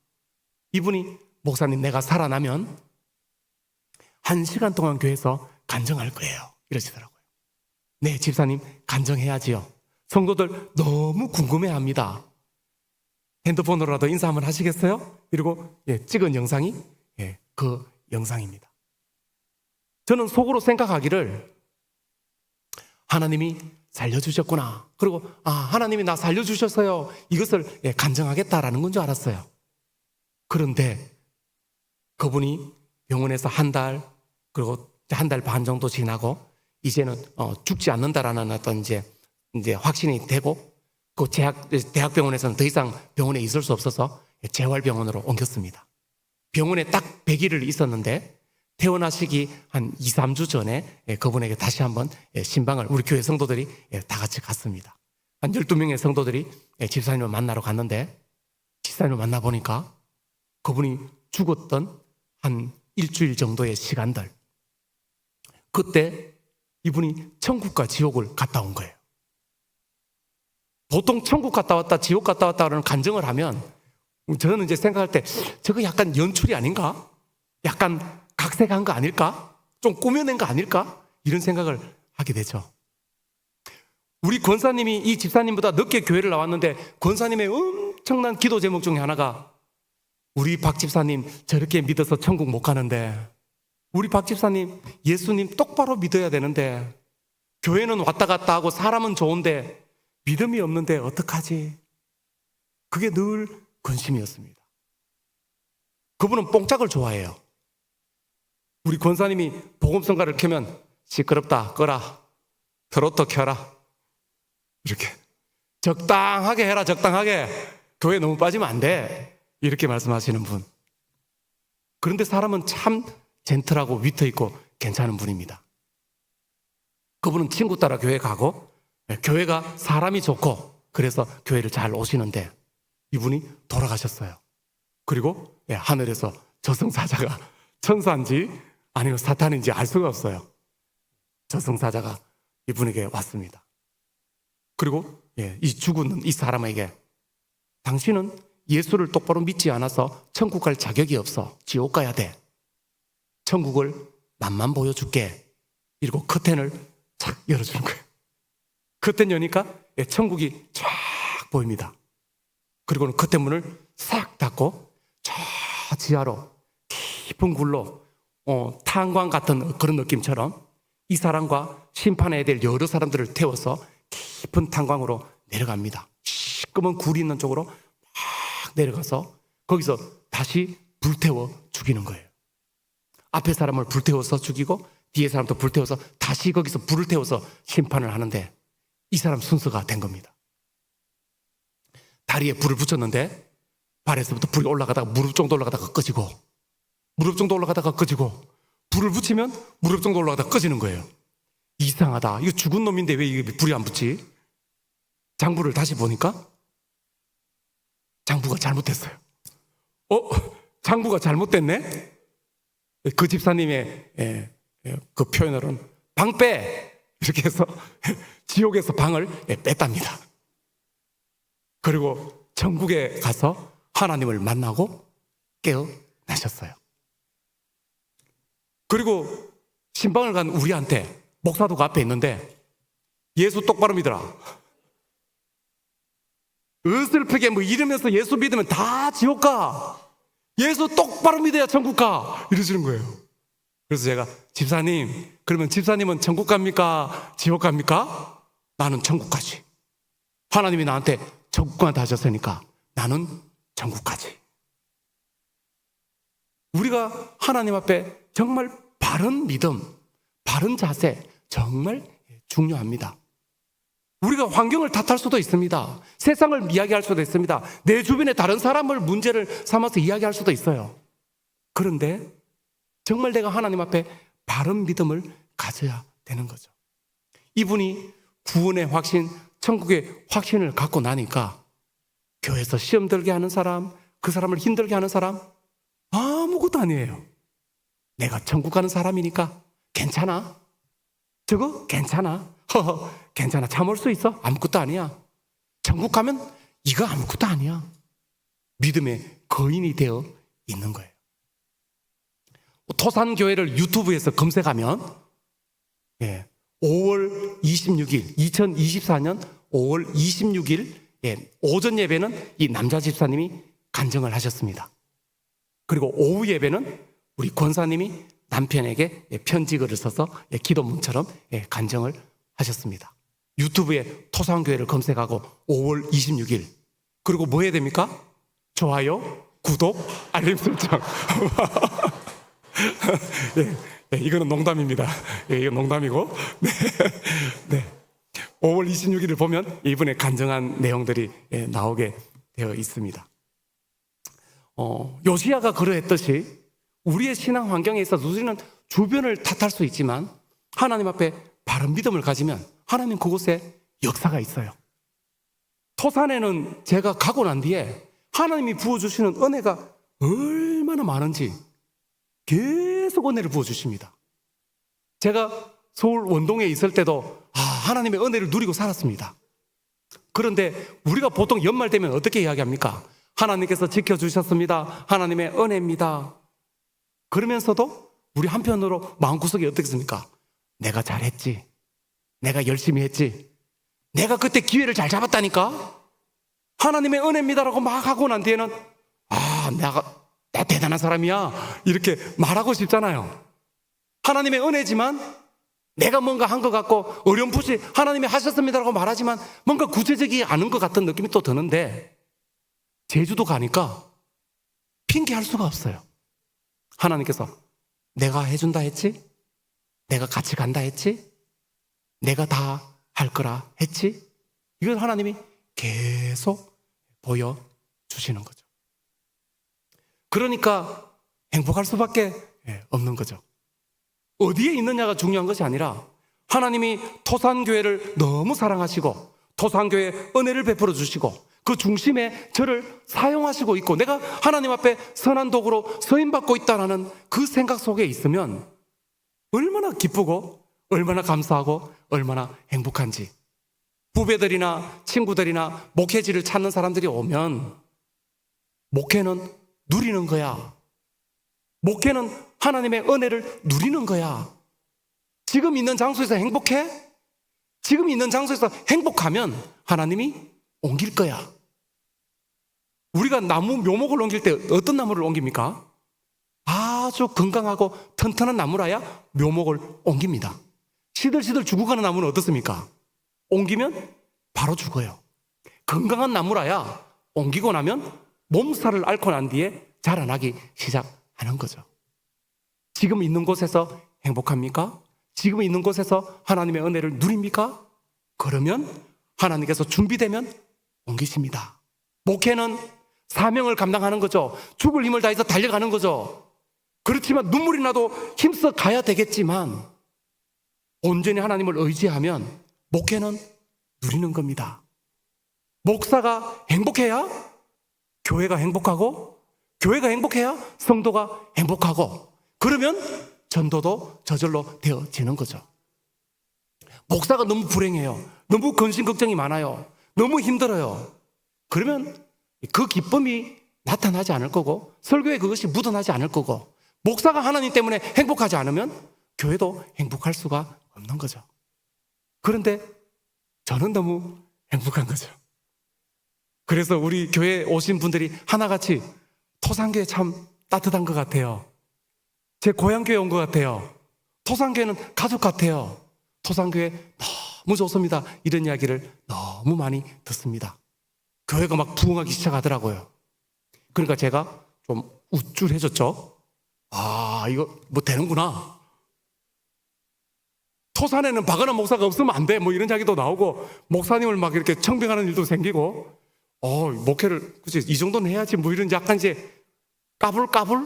이분이 목사님 내가 살아나면 1시간 동안 교회에서 간증할 거예요. 이러시더라고요. 네 집사님 간증해야지요. 성도들 너무 궁금해합니다. 핸드폰으로라도 인사 한번 하시겠어요? 그리고 찍은 영상이 그 영상입니다. 저는 속으로 생각하기를 하나님이 살려주셨구나. 그리고 하나님이 나 살려주셨어요. 이것을 간증하겠다라는 건 줄 알았어요. 그런데 그분이 병원에서 한 달 그리고 한 달 반 정도 지나고 이제는 죽지 않는다라는 어떤 이제 확신이 되고 그 대학병원에서는 더 이상 병원에 있을 수 없어서 재활병원으로 옮겼습니다. 병원에 딱 100일을 있었는데 퇴원하시기 한 2, 3주 전에 그분에게 다시 한번 신방을 우리 교회 성도들이 다 같이 갔습니다. 한 12명의 성도들이 집사님을 만나러 갔는데 집사님을 만나보니까 그분이 죽었던 한 일주일 정도의 시간들 그때 이분이 천국과 지옥을 갔다 온 거예요. 보통 천국 갔다 왔다 지옥 갔다 왔다는 간증을 하면 저는 이제 생각할 때 저거 약간 연출이 아닌가? 약간 각색한 거 아닐까? 좀 꾸며낸 거 아닐까? 이런 생각을 하게 되죠. 우리 권사님이 이 집사님보다 늦게 교회를 나왔는데 권사님의 엄청난 기도 제목 중에 하나가 우리 박 집사님 저렇게 믿어서 천국 못 가는데, 우리 박 집사님 예수님 똑바로 믿어야 되는데, 교회는 왔다 갔다 하고 사람은 좋은데 믿음이 없는데 어떡하지? 그게 늘 근심이었습니다. 그분은 뽕짝을 좋아해요. 우리 권사님이 복음성가를 켜면 시끄럽다 꺼라, 트로트 켜라, 이렇게 적당하게 해라, 적당하게, 교회 너무 빠지면 안 돼, 이렇게 말씀하시는 분. 그런데 사람은 참 젠틀하고 위트 있고 괜찮은 분입니다. 그분은 친구 따라 교회 가고, 교회가 사람이 좋고 그래서 교회를 잘 오시는데 이분이 돌아가셨어요. 그리고 하늘에서 저승사자가 천사인지 아니면 사탄인지 알 수가 없어요. 저승사자가 이분에게 왔습니다. 그리고 이 죽은 이 사람에게 당신은 예수를 똑바로 믿지 않아서 천국 갈 자격이 없어. 지옥 가야 돼. 천국을 맛만 보여줄게. 이러고 커튼을 착 열어주는 거예요. 커튼 여니까 천국이 쫙 보입니다. 그리고는 커튼 문을 싹 닫고 저 지하로 깊은 굴로 탄광 같은 그런 느낌처럼 이 사람과 심판해야 될 여러 사람들을 태워서 깊은 탄광으로 내려갑니다. 시꺼먼 굴이 있는 쪽으로 막 내려가서 거기서 다시 불태워 죽이는 거예요. 앞에 사람을 불태워서 죽이고 뒤에 사람도 불태워서 다시 거기서 불을 태워서 심판을 하는데 이 사람 순서가 된 겁니다. 다리에 불을 붙였는데 발에서부터 불이 올라가다가 무릎 정도 올라가다가 꺼지고, 무릎 정도 올라가다가 꺼지고, 불을 붙이면 무릎 정도 올라가다가 꺼지는 거예요. 이상하다. 이거 죽은 놈인데 왜 이게 불이 안 붙지? 장부를 다시 보니까 장부가 잘못됐어요. 장부가 잘못됐네? 그 집사님의 그 표현으로는 방빼! 이렇게 해서 지옥에서 방을 뺐답니다. 그리고 천국에 가서 하나님을 만나고 깨어나셨어요. 그리고 신방을 간 우리한테 목사도 그 앞에 있는데 예수 똑바로 믿어라. 어설프게 뭐 이러면서 예수 믿으면 다 지옥 가. 예수 똑바로 믿어야 천국 가. 이러시는 거예요. 그래서 제가 집사님, 그러면 집사님은 천국 갑니까? 지옥 갑니까? 나는 천국 가지. 하나님이 나한테 천국 간다 하셨으니까 나는 천국 가지. 우리가 하나님 앞에 정말 바른 믿음, 바른 자세 정말 중요합니다. 우리가 환경을 탓할 수도 있습니다. 세상을 이야기할 수도 있습니다. 내 주변에 다른 사람을 문제를 삼아서 이야기할 수도 있어요. 그런데 정말 내가 하나님 앞에 바른 믿음을 가져야 되는 거죠. 이분이 구원의 확신, 천국의 확신을 갖고 나니까 교회에서 시험 들게 하는 사람, 그 사람을 힘들게 하는 사람 아무것도 아니에요. 내가 천국 가는 사람이니까 괜찮아. 저거 괜찮아. 괜찮아. 참을 수 있어. 아무것도 아니야. 천국 가면 이거 아무것도 아니야. 믿음의 거인이 되어 있는 거예요. 토산교회를 유튜브에서 검색하면 5월 26일 2024년 5월 26일 오전 예배는 이 남자 집사님이 간증을 하셨습니다. 그리고 오후 예배는 우리 권사님이 남편에게 편지글을 써서 기도문처럼 간증을 하셨습니다. 유튜브에 토산교회를 검색하고 5월 26일 그리고 뭐 해야 됩니까? 좋아요, 구독, 알림 설정. 이거는 농담입니다. 이건 농담이고 5월 26일을 보면 이분의 간증한 내용들이 나오게 되어 있습니다. 요시야가 그러했듯이 우리의 신앙 환경에 있어서 우리는 주변을 탓할 수 있지만 하나님 앞에 바른 믿음을 가지면 하나님 그곳에 역사가 있어요. 토산에는 제가 가고 난 뒤에 하나님이 부어주시는 은혜가 얼마나 많은지 계속 은혜를 부어주십니다. 제가 서울 원동에 있을 때도 하나님의 은혜를 누리고 살았습니다. 그런데 우리가 보통 연말 되면 어떻게 이야기합니까? 하나님께서 지켜주셨습니다. 하나님의 은혜입니다. 그러면서도 우리 한편으로 마음구석이 어떻겠습니까? 내가 잘했지. 내가 열심히 했지. 내가 그때 기회를 잘 잡았다니까? 하나님의 은혜입니다라고 막 하고 난 뒤에는 내가 대단한 사람이야 이렇게 말하고 싶잖아요. 하나님의 은혜지만 내가 뭔가 한 것 같고 어렴풋이 하나님이 하셨습니다라고 말하지만 뭔가 구체적이 않은 것 같은 느낌이 또 드는데, 제주도 가니까 핑계할 수가 없어요. 하나님께서 내가 해준다 했지? 내가 같이 간다 했지? 내가 다 할 거라 했지? 이걸 하나님이 계속 보여주시는 거죠. 그러니까 행복할 수밖에 없는 거죠. 어디에 있느냐가 중요한 것이 아니라 하나님이 토산교회를 너무 사랑하시고 토산교회에 은혜를 베풀어 주시고 그 중심에 저를 사용하시고 있고 내가 하나님 앞에 선한 도구로 쓰임받고 있다는 그 생각 속에 있으면 얼마나 기쁘고 얼마나 감사하고 얼마나 행복한지. 후배들이나 친구들이나 목회지를 찾는 사람들이 오면 목회는 누리는 거야. 목회는 하나님의 은혜를 누리는 거야. 지금 있는 장소에서 행복해? 지금 있는 장소에서 행복하면 하나님이 옮길 거야. 우리가 나무 묘목을 옮길 때 어떤 나무를 옮깁니까? 아주 건강하고 튼튼한 나무라야 묘목을 옮깁니다. 시들시들 죽어가는 나무는 어떻습니까? 옮기면 바로 죽어요. 건강한 나무라야 옮기고 나면 몸살을 앓고 난 뒤에 자라나기 시작하는 거죠. 지금 있는 곳에서 행복합니까? 지금 있는 곳에서 하나님의 은혜를 누립니까? 그러면 하나님께서 준비되면 옮기십니다. 목회는 사명을 감당하는 거죠. 죽을 힘을 다해서 달려가는 거죠. 그렇지만 눈물이 나도 힘써 가야 되겠지만 온전히 하나님을 의지하면 목회는 누리는 겁니다. 목사가 행복해야 교회가 행복하고 교회가 행복해야 성도가 행복하고 그러면 전도도 저절로 되어지는 거죠. 목사가 너무 불행해요. 너무 근심 걱정이 많아요. 너무 힘들어요. 그러면 그 기쁨이 나타나지 않을 거고 설교에 그것이 묻어나지 않을 거고 목사가 하나님 때문에 행복하지 않으면 교회도 행복할 수가 없는 거죠. 그런데 저는 너무 행복한 거죠. 그래서 우리 교회에 오신 분들이 하나같이 토산교회 참 따뜻한 것 같아요. 제 고향교회 온 것 같아요. 토산교회는 가족 같아요. 토산교회 너무 좋습니다. 이런 이야기를 너무 많이 듣습니다. 교회가 막 부흥하기 시작하더라고요. 그러니까 제가 좀 우쭐해졌죠. 이거 뭐 되는구나. 토산에는 박은하 목사가 없으면 안 돼. 뭐 이런 이야기도 나오고 목사님을 막 이렇게 청빙하는 일도 생기고 목회를 그치 이 정도는 해야지 뭐 이런 약간 이제 까불까불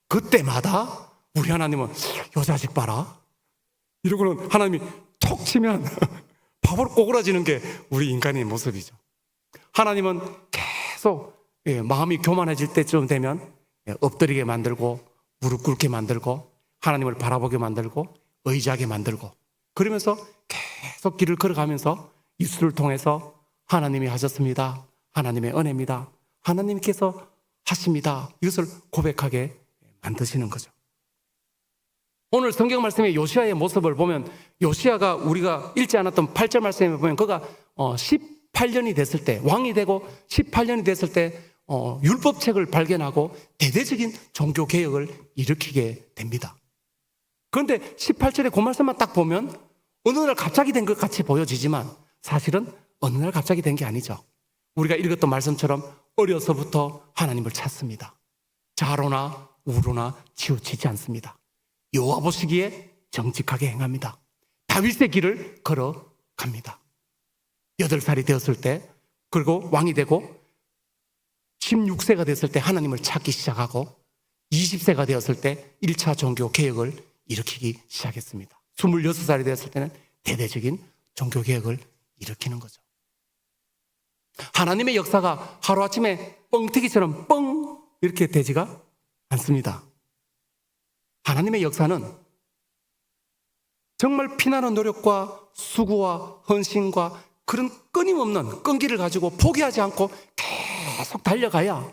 그때마다 우리 하나님은 요 자식 봐라 이러고는 하나님이 톡 치면 바로 꼬그라지는 게 우리 인간의 모습이죠. 하나님은 계속 마음이 교만해질 때쯤 되면 엎드리게 만들고 무릎 꿇게 만들고 하나님을 바라보게 만들고 의지하게 만들고 그러면서 계속 길을 걸어가면서 입술을 통해서 하나님이 하셨습니다. 하나님의 은혜입니다. 하나님께서 하십니다. 이것을 고백하게 만드시는 거죠. 오늘 성경 말씀의 요시아의 모습을 보면 요시아가 우리가 읽지 않았던 8절 말씀에 보면 그가 18년이 됐을 때 왕이 되고 18년이 됐을 때 율법책을 발견하고 대대적인 종교개혁을 일으키게 됩니다. 그런데 18절의 그 말씀만 딱 보면 어느 날 갑자기 된 것 같이 보여지지만 사실은 어느 날 갑자기 된 게 아니죠. 우리가 읽었던 말씀처럼 어려서부터 하나님을 찾습니다. 좌로나 우로나 치우치지 않습니다. 여호와 보시기에 정직하게 행합니다. 다윗의 길을 걸어갑니다. 8살이 되었을 때 그리고 왕이 되고 16세가 됐을 때 하나님을 찾기 시작하고 20세가 되었을 때 1차 종교 개혁을 일으키기 시작했습니다. 26살이 되었을 때는 대대적인 종교 개혁을 일으키는 거죠. 하나님의 역사가 하루아침에 뻥튀기처럼 뻥 이렇게 되지가 않습니다. 하나님의 역사는 정말 피나는 노력과 수고와 헌신과 그런 끊임없는 끈기를 가지고 포기하지 않고 계속 달려가야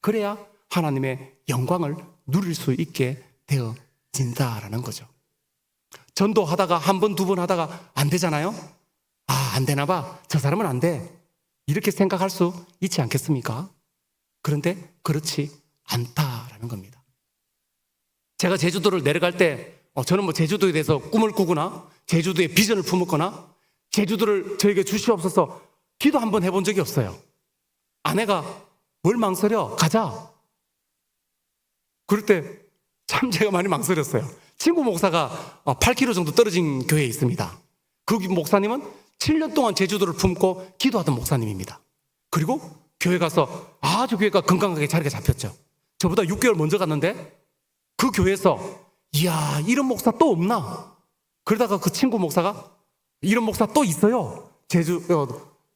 그래야 하나님의 영광을 누릴 수 있게 되어진다라는 거죠. 전도하다가 한 번, 두 번 하다가 안 되잖아요. 아, 안 되나 봐. 저 사람은 안 돼. 이렇게 생각할 수 있지 않겠습니까? 그런데 그렇지 않다라는 겁니다. 제가 제주도를 내려갈 때 저는 뭐 제주도에 대해서 꿈을 꾸거나 제주도의 비전을 품었거나 제주도를 저에게 주시옵소서 기도 한번 해본 적이 없어요. 아내가 뭘 망설여? 가자. 그럴 때 참 제가 많이 망설였어요. 친구 목사가 8km 정도 떨어진 교회에 있습니다. 그 목사님은 7년 동안 제주도를 품고 기도하던 목사님입니다. 그리고 교회 가서 아주 교회가 건강하게 자리가 잡혔죠. 저보다 6개월 먼저 갔는데 그 교회에서 이야, 이런 목사 또 없나? 그러다가 그 친구 목사가 이런 목사 또 있어요.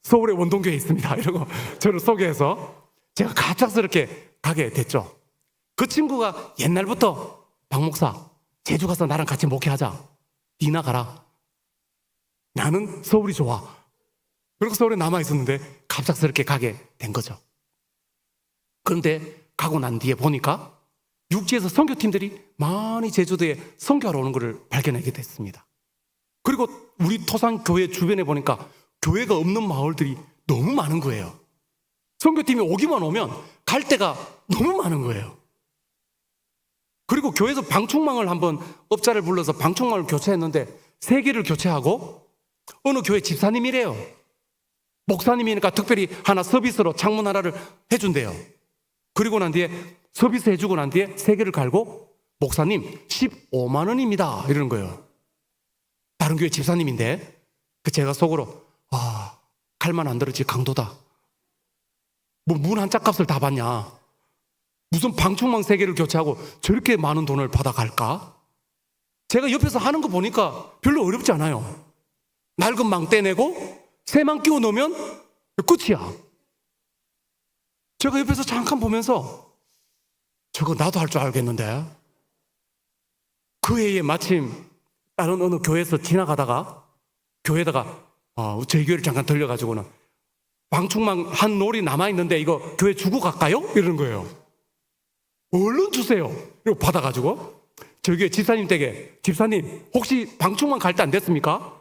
서울의 원동교회에 있습니다. 이러고 저를 소개해서 제가 갑작스럽게 가게 됐죠. 그 친구가 옛날부터 박 목사 제주 가서 나랑 같이 목회하자. 니나 가라. 나는 서울이 좋아. 그리고 서울에 남아 있었는데 갑작스럽게 가게 된 거죠. 그런데 가고 난 뒤에 보니까 육지에서 선교팀들이 많이 제주도에 선교하러 오는 것을 발견하게 됐습니다. 그리고 우리 토산교회 주변에 보니까 교회가 없는 마을들이 너무 많은 거예요. 선교팀이 오기만 오면 갈 데가 너무 많은 거예요. 그리고 교회에서 방충망을 한번 업자를 불러서 방충망을 교체했는데 3개를 교체하고 어느 교회 집사님이래요. 목사님이니까 특별히 하나 서비스로 창문 하나를 해준대요. 그리고 난 뒤에 서비스 해주고 난 뒤에 3개를 갈고 목사님 15만 원입니다 이러는 거예요. 다른 교회 집사님인데 제가 속으로 갈만 안 들었지 강도다. 뭐 문 한 짝값을 다 받냐. 무슨 방충망 3개를 교체하고 저렇게 많은 돈을 받아갈까? 제가 옆에서 하는 거 보니까 별로 어렵지 않아요. 낡은 망 떼내고 새망 끼워 넣으면 끝이야. 제가 옆에서 잠깐 보면서 저거 나도 할 줄 알겠는데. 그 해에 마침 다른 어느 교회에서 지나가다가 교회에다가 저희 교회를 잠깐 들려가지고는 방충망 한 놀이 남아있는데 이거 교회 주고 갈까요? 이러는 거예요. 얼른 주세요. 이거 받아가지고 저희 교회 집사님 댁에 집사님 혹시 방충망 갈 때 안 됐습니까?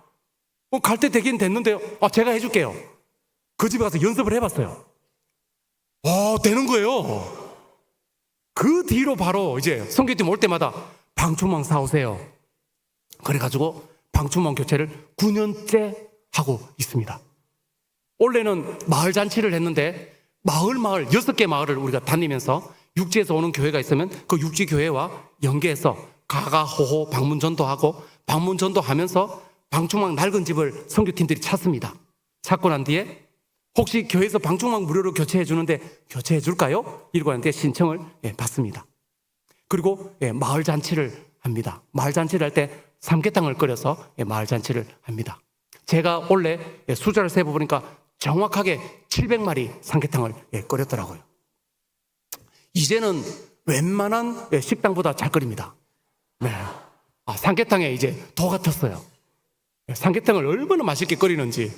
갈 때 되긴 됐는데요. 제가 해줄게요. 그 집에 가서 연습을 해봤어요. 되는 거예요. 그 뒤로 바로 이제 선교팀 올 때마다 방충망 사오세요. 그래가지고 방충망 교체를 9년째 하고 있습니다. 원래는 마을 잔치를 했는데 마을 6개 마을을 우리가 다니면서 육지에서 오는 교회가 있으면 그 육지 교회와 연계해서 가가호호 방문전도 하고 방문전도 하면서 방충망 낡은 집을 선교팀들이 찾습니다. 찾고 난 뒤에 혹시 교회에서 방충망 무료로 교체해 주는데 교체해 줄까요? 이러고 하는데 신청을 받습니다. 그리고 마을 잔치를 합니다. 마을 잔치를 할 때 삼계탕을 끓여서 마을 잔치를 합니다. 제가 원래 숫자를 세보니까 정확하게 700마리 삼계탕을 끓였더라고요. 이제는 웬만한 식당보다 잘 끓입니다. 네. 삼계탕에 이제 도 같았어요. 삼계탕을 얼마나 맛있게 끓이는지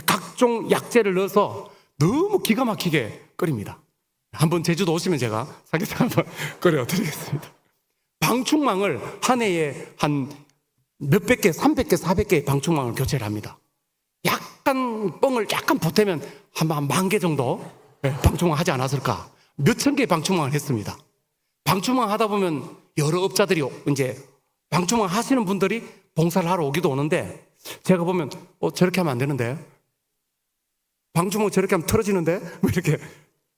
각종 약재를 넣어서 너무 기가 막히게 끓입니다. 한번 제주도 오시면 제가 삼계탕 한번 끓여드리겠습니다. 방충망을 한 해에 한 몇백 개, 300개, 400개의 방충망을 교체를 합니다. 약간 뻥을 약간 보태면 한 10,000개 정도 방충망 하지 않았을까. 몇천 개의 방충망을 했습니다. 방충망 하다 보면 여러 업자들이 이제 방충망 하시는 분들이 봉사를 하러 오기도 오는데 제가 보면 저렇게 하면 안 되는데 방충망 저렇게 하면 틀어지는데 뭐 이렇게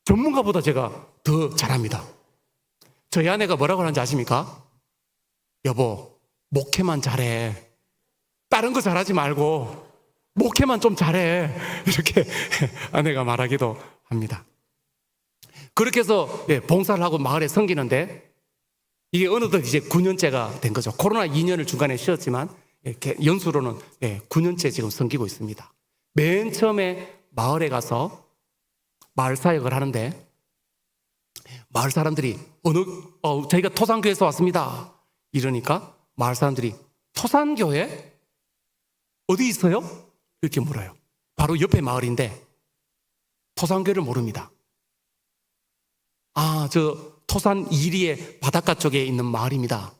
전문가보다 제가 더 잘합니다. 저희 아내가 뭐라고 하는지 아십니까? 여보, 목회만 잘해. 다른 거 잘하지 말고 목회만 좀 잘해. 이렇게 아내가 말하기도 합니다. 그렇게 해서 봉사를 하고 마을에 섬기는데 이게 어느덧 이제 9년째가 된 거죠. 코로나 2년을 중간에 쉬었지만 연수로는 9년째 지금 섬기고 있습니다. 맨 처음에 마을에 가서 마을 사역을 하는데 마을 사람들이 저희가 토산교회에서 왔습니다. 이러니까 마을 사람들이 토산교회? 어디 있어요? 이렇게 물어요. 바로 옆에 마을인데 토산교회를 모릅니다. 저 토산 이리의 바닷가 쪽에 있는 마을입니다.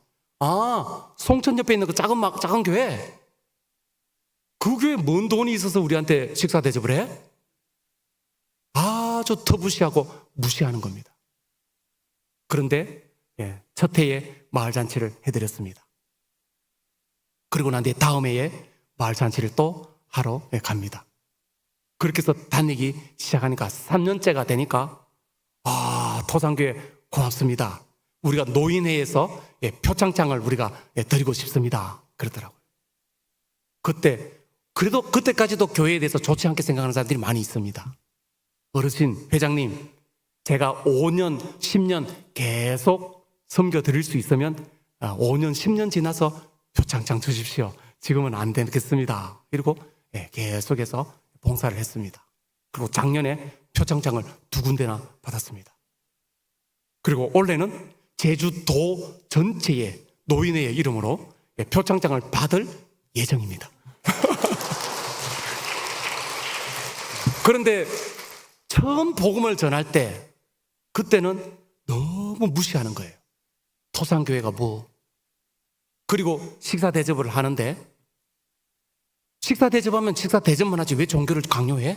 송천 옆에 있는 그 작은 교회? 그 교회 뭔 돈이 있어서 우리한테 식사 대접을 해? 아주 터부시하고 무시하는 겁니다. 그런데 첫 해에 마을 잔치를 해드렸습니다. 그리고 난 뒤에 다음 해에 마을 잔치를 또 하러 갑니다. 그렇게 해서 다니기 시작하니까 3년째가 되니까 토산교회 고맙습니다. 우리가 노인회에서 표창장을 우리가 드리고 싶습니다. 그러더라고요. 그래도 그때까지도 교회에 대해서 좋지 않게 생각하는 사람들이 많이 있습니다. 어르신, 회장님, 제가 5년, 10년 계속 섬겨 드릴 수 있으면 5년, 10년 지나서 표창장 주십시오. 지금은 안 되겠습니다. 그리고 계속해서 봉사를 했습니다. 그리고 작년에 표창장을 2군데나 받았습니다. 그리고 올해는 제주도 전체의 노인회의 이름으로 표창장을 받을 예정입니다. 그런데 처음 복음을 전할 때 그때는 너무 무시하는 거예요. 토산교회가 뭐. 그리고 식사 대접을 하는데 식사 대접하면 식사 대접만 하지 왜 종교를 강요해?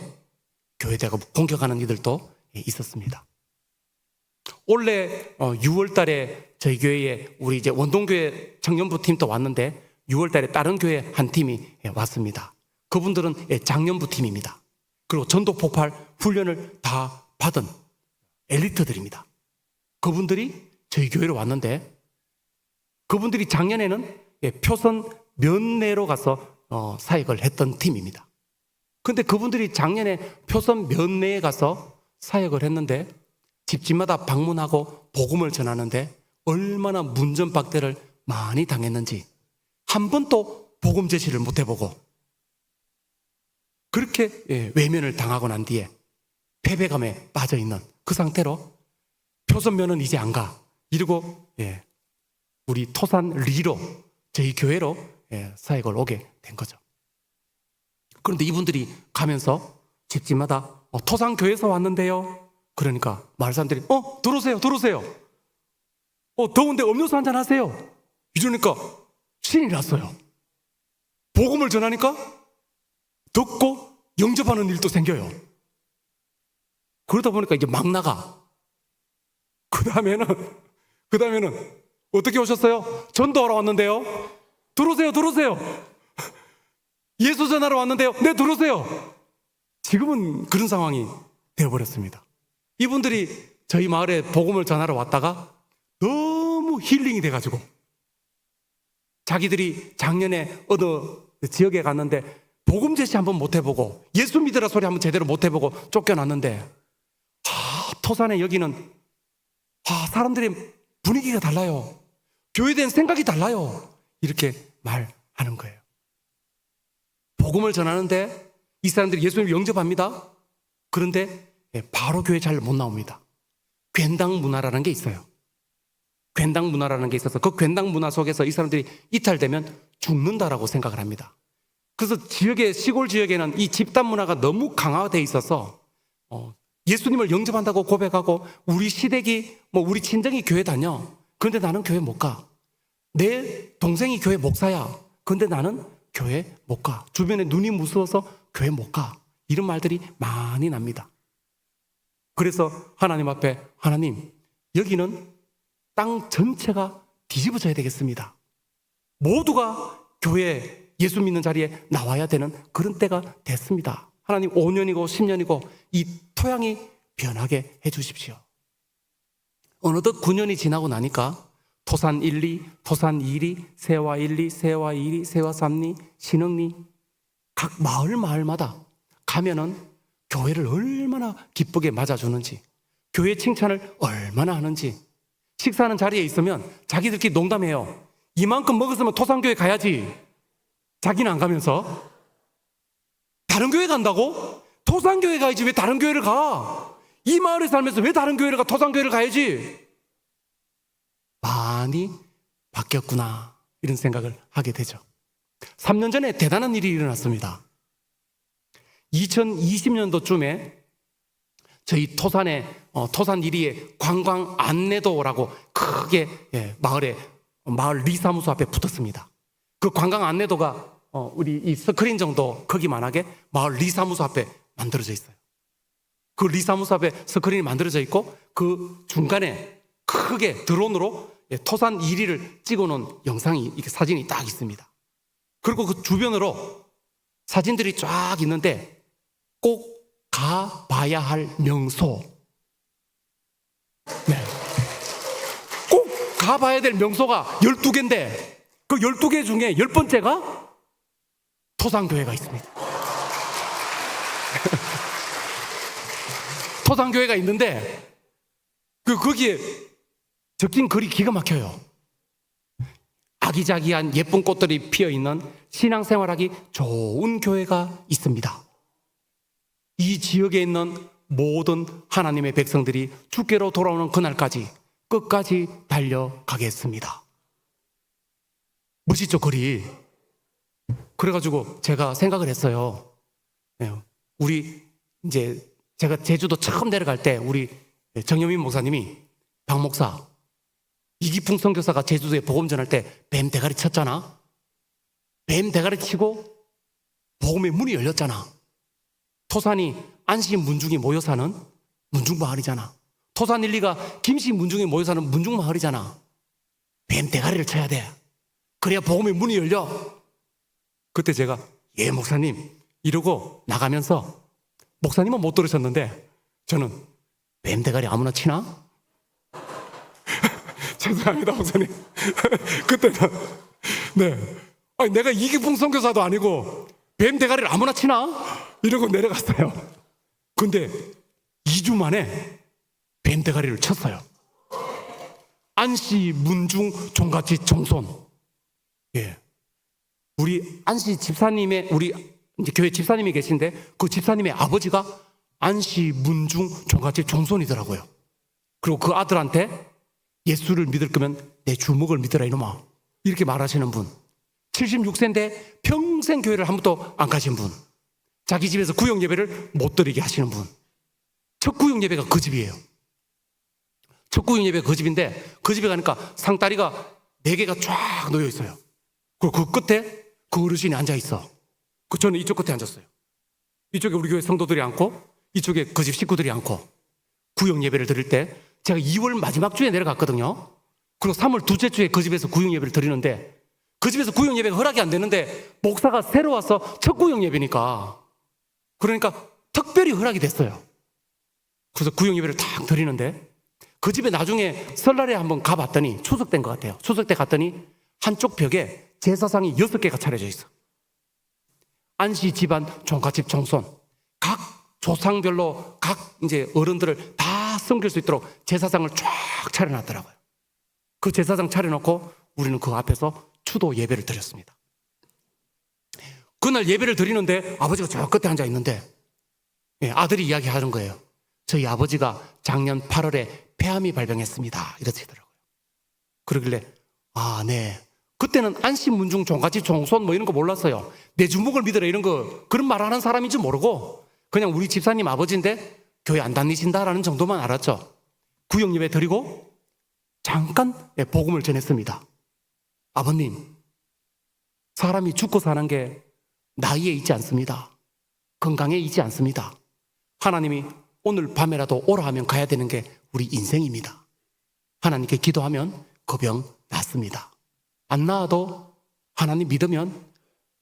교회에 대하고 공격하는 이들도 있었습니다. 올해 6월 달에 저희 교회에 우리 이제 원동교회 청년부 팀도 왔는데 6월 달에 다른 교회 한 팀이 왔습니다. 그분들은 장년부 팀입니다. 그리고 전도 폭발 훈련을 다 받은 엘리트들입니다. 그분들이 저희 교회로 왔는데 그분들이 작년에는 표선 면내로 가서 사역을 했던 팀입니다. 그런데 그분들이 작년에 표선 면내에 가서 사역을 했는데 집집마다 방문하고 복음을 전하는데 얼마나 문전박대를 많이 당했는지 한 번도 복음 제시를 못 해보고 그렇게 외면을 당하고 난 뒤에 패배감에 빠져있는 그 상태로 표선면은 이제 안 가 이러고 우리 토산 리로 저희 교회로 사역을 오게 된 거죠. 그런데 이분들이 가면서 집집마다 토산교회에서 왔는데요. 그러니까 마을 사람들이 들어오세요. 더운데 음료수 한잔 하세요. 이러니까 신이 났어요. 복음을 전하니까 듣고 영접하는 일도 생겨요. 그러다 보니까 이제 막 나가. 그 다음에는 어떻게 오셨어요? 전도하러 왔는데요. 들어오세요. 예수 전하러 왔는데요. 네, 들어오세요. 지금은 그런 상황이 되어버렸습니다. 이분들이 저희 마을에 복음을 전하러 왔다가 너무 힐링이 돼가지고 자기들이 작년에 어느 지역에 갔는데 복음 제시 한번 못 해보고 예수 믿으라 소리 한번 제대로 못 해보고 쫓겨났는데 토산에 여기는 사람들의 분위기가 달라요. 교회에 대한 생각이 달라요. 이렇게 말하는 거예요. 복음을 전하는데 이 사람들이 예수님을 영접합니다. 그런데 바로 교회 잘 못 나옵니다. 괜당 문화라는 게 있어요. 괜당 문화라는 게 있어서 그 괜당 문화 속에서 이 사람들이 이탈되면 죽는다라고 생각을 합니다. 그래서 시골 지역에는 이 집단 문화가 너무 강화되어 있어서 예수님을 영접한다고 고백하고 우리 시댁이 우리 친정이 교회 다녀. 그런데 나는 교회 못 가. 내 동생이 교회 목사야. 그런데 나는 교회 못 가. 주변에 눈이 무서워서 교회 못 가. 이런 말들이 많이 납니다. 그래서 하나님 앞에 하나님, 여기는 땅 전체가 뒤집어져야 되겠습니다. 모두가 교회 예수 믿는 자리에 나와야 되는 그런 때가 됐습니다. 하나님 5년이고 10년이고 이 토양이 변하게 해 주십시오. 어느덧 9년이 지나고 나니까 토산 1, 2, 토산 2, 2, 세와 1, 2, 세와 2, 2, 세와 3, 2, 신흥리 각 마을마다 가면은 교회를 얼마나 기쁘게 맞아주는지 교회 칭찬을 얼마나 하는지 식사하는 자리에 있으면 자기들끼리 농담해요. 이만큼 먹었으면 토산교회 가야지. 자기는 안 가면서 다른 교회 간다고? 토산교회 가야지 왜 다른 교회를 가? 이 마을에 살면서 왜 다른 교회를 가? 토산교회를 가야지. 많이 바뀌었구나 이런 생각을 하게 되죠. 3년 전에 대단한 일이 일어났습니다. 2020년도쯤에 저희 토산에 토산 1위에 관광 안내도라고 크게 마을 리사무소 앞에 붙었습니다. 그 관광 안내도가 우리 이 스크린 정도 크기만하게 마을 리사무소 앞에 만들어져 있어요. 그 리사무소 앞에 스크린이 만들어져 있고 그 중간에 크게 드론으로 토산 1위를 찍어놓은 영상이 이렇게 사진이 딱 있습니다. 그리고 그 주변으로 사진들이 쫙 있는데 꼭 가봐야 할 명소. 네. 꼭 가봐야 될 명소가 12개인데 그 12개 중에 10번째가 토산교회가 있습니다. 토산교회가 있는데 거기에 적힌 글이 기가 막혀요. 아기자기한 예쁜 꽃들이 피어있는 신앙생활하기 좋은 교회가 있습니다. 이 지역에 있는 모든 하나님의 백성들이 주께로 돌아오는 그날까지 끝까지 달려가겠습니다. 멋있죠, 글이. 그래가지고 제가 생각을 했어요. 우리 이제 제가 제주도 처음 내려갈 때 우리 정여민 목사님이 박 목사 이기풍 선교사가 제주도에 복음 전할 때 뱀 대가리 쳤잖아. 뱀 대가리 치고 복음의 문이 열렸잖아. 토산이 안시 문중이 모여 사는 문중 마을이잖아. 토산 1, 2가 김씨 문중이 모여 사는 문중 마을이잖아. 뱀 대가리를 쳐야 돼. 그래야 복음의 문이 열려. 그때 제가 예 목사님 이러고 나가면서 목사님은 못 들으셨는데 저는 뱀 대가리 아무나 치나? 죄송합니다 목사님. 그때는 네. 아니, 내가 이기풍 선교사도 아니고 뱀 대가리를 아무나 치나? 이러고 내려갔어요. 근데 2주 만에 뱀 대가리를 쳤어요. 안시 문중 종갓집 정손. 예. 우리 안시 집사님의 우리 이제 교회 집사님이 계신데 그 집사님의 아버지가 안시 문중 종갓집 종손이더라고요. 그리고 그 아들한테 예수를 믿을 거면 내 주먹을 믿어라 이놈아 이렇게 말하시는 분. 76세인데 평생 교회를 한 번도 안 가신 분. 자기 집에서 구역 예배를 못 드리게 하시는 분. 첫 구역 예배가 그 집이에요. 첫 구역 예배가 그 집인데 그 집에 가니까 상다리가 4개가 쫙 놓여 있어요. 그리고 그 끝에 그 어르신이 앉아 있어. 저는 이쪽 끝에 앉았어요. 이쪽에 우리 교회 성도들이 앉고 이쪽에 그 집 식구들이 앉고 구역 예배를 드릴 때 제가 2월 마지막 주에 내려갔거든요. 그리고 3월 둘째 주에 그 집에서 구역 예배를 드리는데 그 집에서 구역 예배가 허락이 안 되는데 목사가 새로 와서 첫 구역 예배니까 그러니까 특별히 허락이 됐어요. 그래서 구역 예배를 딱 드리는데 그 집에 나중에 설날에 한번 가봤더니 추석 때인 것 같아요. 추석 때 갔더니 한쪽 벽에 제사상이 6개가 차려져 있어. 안시 집안 종갓집 종손 각 조상별로 각 이제 어른들을 다 섬길 수 있도록 제사상을 쫙 차려놨더라고요. 그 제사상 차려놓고 우리는 그 앞에서 추도 예배를 드렸습니다. 그날 예배를 드리는데 아버지가 저 끝에 앉아 있는데 아들이 이야기하는 거예요. 저희 아버지가 작년 8월에 폐암이 발병했습니다. 이러시더라고요. 그러길래 아, 네. 그때는 안심 문중 종갓집 종손 뭐 이런 거 몰랐어요. 내 주먹을 믿으라 이런 거 그런 말 하는 사람인지 모르고 그냥 우리 집사님 아버지인데 교회 안 다니신다라는 정도만 알았죠. 구역 예배 드리고 잠깐 복음을 전했습니다. 아버님, 사람이 죽고 사는 게 나이에 있지 않습니다. 건강에 있지 않습니다. 하나님이 오늘 밤에라도 오라 하면 가야 되는 게 우리 인생입니다. 하나님께 기도하면 그 병 낫습니다. 안 나아도 하나님 믿으면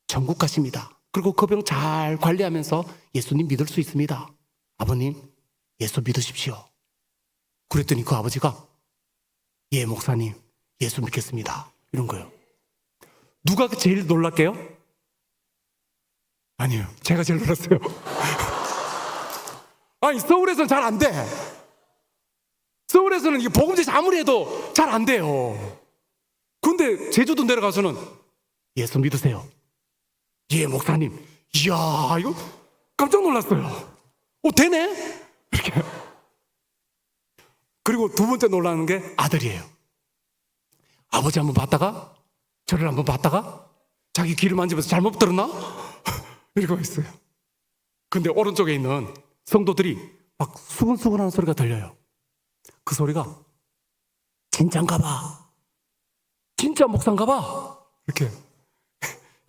천국 가십니다. 그리고 그 병 잘 관리하면서 예수님 믿을 수 있습니다. 아버님, 예수 믿으십시오. 그랬더니 그 아버지가 예, 목사님, 예수 믿겠습니다. 이런 거예요. 누가 제일 놀랄게요? 아니요, 제가 제일 놀랐어요. 아니, 서울에서는 잘 안 돼. 서울에서는 이게 복음제시 아무리 해도 잘 안 돼요. 근데 제주도 내려가서는 예수 믿으세요. 예, 목사님. 이야, 이거 깜짝 놀랐어요. 되네? 이렇게. 그리고 두 번째 놀라는 게 아들이에요. 아버지 한번 봤다가 저를 한번 봤다가 자기 귀를 만지면서 잘못 들었나? 이러고 있어요. 근데 오른쪽에 있는 성도들이 막 수근수근하는 소리가 들려요. 그 소리가 진짜인가 봐. 진짜 목사인가 봐. 이렇게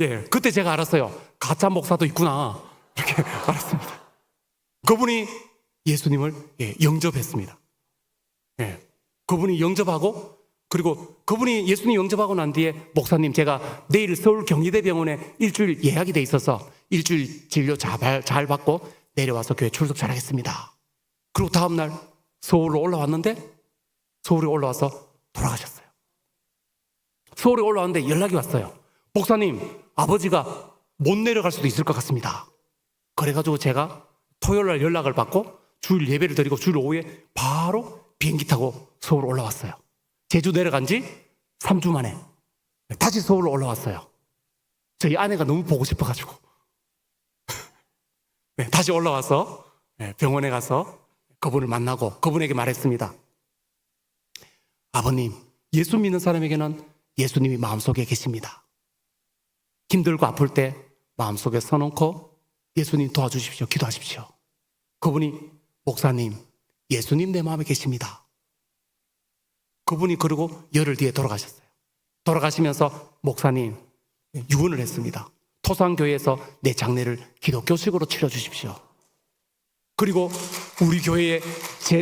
예, 그때 제가 알았어요. 가짜 목사도 있구나. 이렇게 알았습니다. 그분이 예수님을 영접했습니다. 예, 그분이 영접하고 그리고 그분이 예수님 영접하고 난 뒤에 목사님 제가 내일 서울 경희대병원에 일주일 예약이 돼 있어서 일주일 진료 잘 받고 내려와서 교회 출석 잘하겠습니다. 그리고 다음날 서울로 올라왔는데 서울에 올라와서 돌아가셨어요. 서울에 올라왔는데 연락이 왔어요. 목사님, 아버지가 못 내려갈 수도 있을 것 같습니다. 그래가지고 제가 토요일날 연락을 받고 주일 예배를 드리고 주일 오후에 바로 비행기 타고 서울 올라왔어요. 제주 내려간 지 3주 만에 다시 서울로 올라왔어요. 저희 아내가 너무 보고 싶어가지고 네, 다시 올라와서 병원에 가서 그분을 만나고 그분에게 말했습니다. 아버님, 예수 믿는 사람에게는 예수님이 마음속에 계십니다. 힘들고 아플 때 마음속에 써놓고 예수님 도와주십시오. 기도하십시오. 그분이 목사님, 예수님 내 마음에 계십니다. 그분이 그리고 열흘 뒤에 돌아가셨어요. 돌아가시면서 목사님 유언을 했습니다. 토산교회에서 내 장례를 기독교식으로 치러주십시오. 그리고 우리 교회에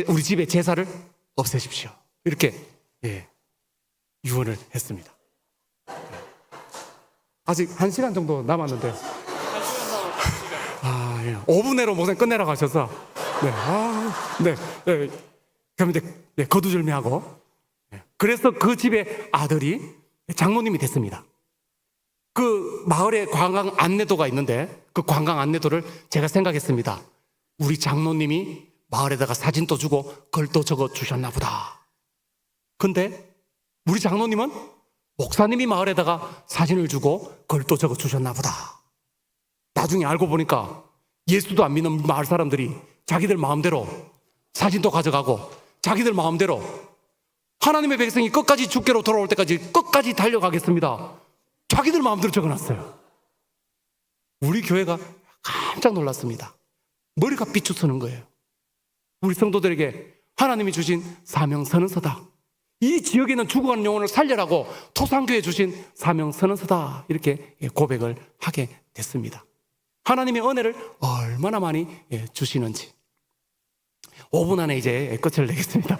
우리 집에 제사를 없애십시오. 이렇게 유언을 했습니다. 아직 1시간 정도 남았는데 5분 내로 목사님 끝내라고 하셔서 그럼 이제 거두절미하고 그래서 그 집의 아들이 장로님이 됐습니다. 그 마을에 관광 안내도가 있는데 그 관광 안내도를 제가 생각했습니다. 우리 장로님이 마을에다가 사진도 주고 글도 적어 주셨나 보다. 근데 우리 장로님은 목사님이 마을에다가 사진을 주고 글도 적어 주셨나 보다. 나중에 알고 보니까 예수도 안 믿는 마을 사람들이 자기들 마음대로 사진도 가져가고 자기들 마음대로 하나님의 백성이 끝까지 주께로 돌아올 때까지 끝까지 달려가겠습니다. 자기들 마음대로 적어놨어요. 우리 교회가 깜짝 놀랐습니다. 머리가 삐죽서는 거예요. 우리 성도들에게 하나님이 주신 사명선언서다. 이 지역에 있는 죽어가는 영혼을 살려라고 토산교에 주신 사명선언서다. 이렇게 고백을 하게 됐습니다. 하나님의 은혜를 얼마나 많이 주시는지 5분 안에 이제 끝을 내겠습니다.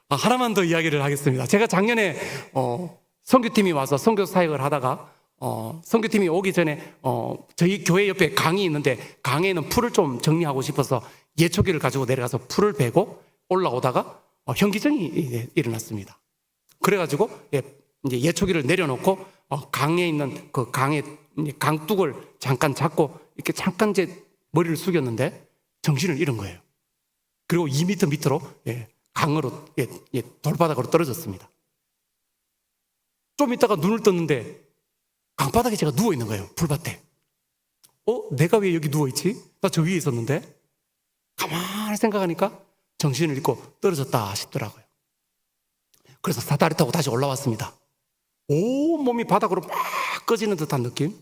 하나만 더 이야기를 하겠습니다. 제가 작년에 선교팀이 와서 선교 사역을 하다가 선교팀이 오기 전에 저희 교회 옆에 강이 있는데 강에는 풀을 좀 정리하고 싶어서 예초기를 가지고 내려가서 풀을 베고 올라오다가 현기증이 일어났습니다. 그래가지고 이제 예초기를 내려놓고 강에 있는 그 강의 강둑을 잠깐 잡고 이렇게 잠깐 이제 머리를 숙였는데 정신을 잃은 거예요. 그리고 2m 밑으로 강으로 돌바닥으로 떨어졌습니다. 좀 있다가 눈을 떴는데 강바닥에 제가 누워 있는 거예요. 풀밭에. 내가 왜 여기 누워 있지? 나 저 위에 있었는데. 가만히 생각하니까 정신을 잃고 떨어졌다 싶더라고요. 그래서 사다리 타고 다시 올라왔습니다. 온 몸이 바닥으로 막 꺼지는 듯한 느낌.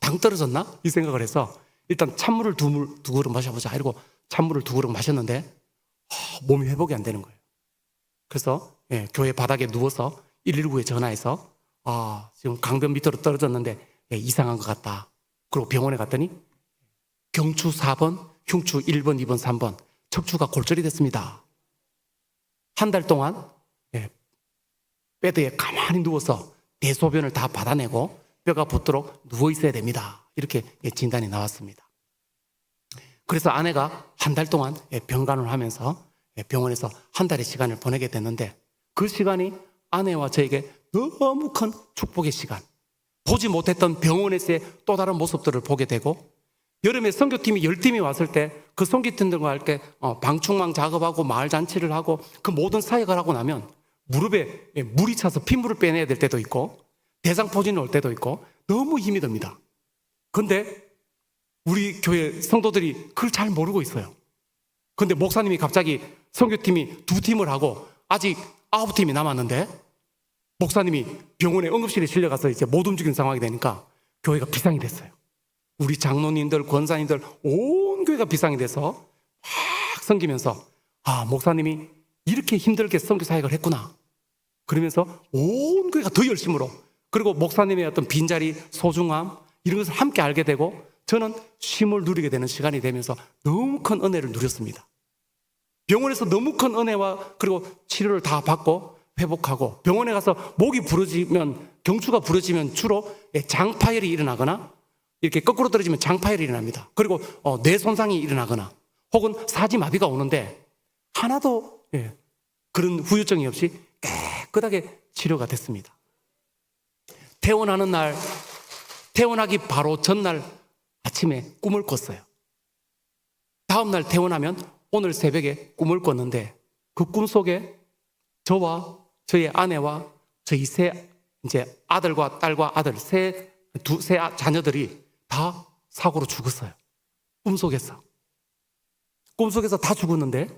당 떨어졌나? 이 생각을 해서 일단 찬물을 두 그릇 마셔보자 이러고 찬물을 2그릇 마셨는데 몸이 회복이 안 되는 거예요. 그래서 교회 바닥에 누워서 119에 전화해서 지금 강변 밑으로 떨어졌는데 이상한 것 같다. 그리고 병원에 갔더니 경추 4번, 흉추 1번, 2번, 3번 척추가 골절이 됐습니다. 한 달 동안 베드에 가만히 누워서 대소변을 다 받아내고 뼈가 붙도록 누워 있어야 됩니다. 이렇게 진단이 나왔습니다. 그래서 아내가 한 달 동안 병간호를 하면서 병원에서 한 달의 시간을 보내게 됐는데 그 시간이 아내와 저에게 너무 큰 축복의 시간, 보지 못했던 병원에서의 또 다른 모습들을 보게 되고 여름에 선교팀이 10팀이 왔을 때 그 선교팀들과 할 때 방충망 작업하고 마을 잔치를 하고 그 모든 사역을 하고 나면 무릎에 물이 차서 핏물을 빼내야 될 때도 있고 대상포진이 올 때도 있고 너무 힘이 듭니다. 근데 우리 교회 성도들이 그걸 잘 모르고 있어요. 근데 목사님이 갑자기 선교팀이 2팀을 하고 아직 9팀이 남았는데 목사님이 병원에 응급실에 실려가서 이제 못 움직이는 상황이 되니까 교회가 비상이 됐어요. 우리 장로님들, 권사님들 온 교회가 비상이 돼서 막 섬기면서 목사님이 이렇게 힘들게 선교 사역을 했구나. 그러면서 온 교회가 더 열심으로 그리고 목사님의 어떤 빈자리 소중함 이런 것을 함께 알게 되고 저는 쉼을 누리게 되는 시간이 되면서 너무 큰 은혜를 누렸습니다. 병원에서 너무 큰 은혜와 그리고 치료를 다 받고 회복하고 병원에 가서 목이 부러지면 경추가 부러지면 주로 장파열이 일어나거나 이렇게 거꾸로 떨어지면 장파열이 일어납니다. 그리고 뇌 손상이 일어나거나 혹은 사지마비가 오는데 하나도 그런 후유증이 없이 깨끗하게 치료가 됐습니다. 퇴원하기 바로 전날 아침에 꿈을 꿨어요. 다음날 퇴원하면 오늘 새벽에 꿈을 꿨는데 그 꿈 속에 저와 저희 아내와 저희 이제 아들과 딸과 아들 세 자녀들이 다 사고로 죽었어요. 꿈속에서 다 죽었는데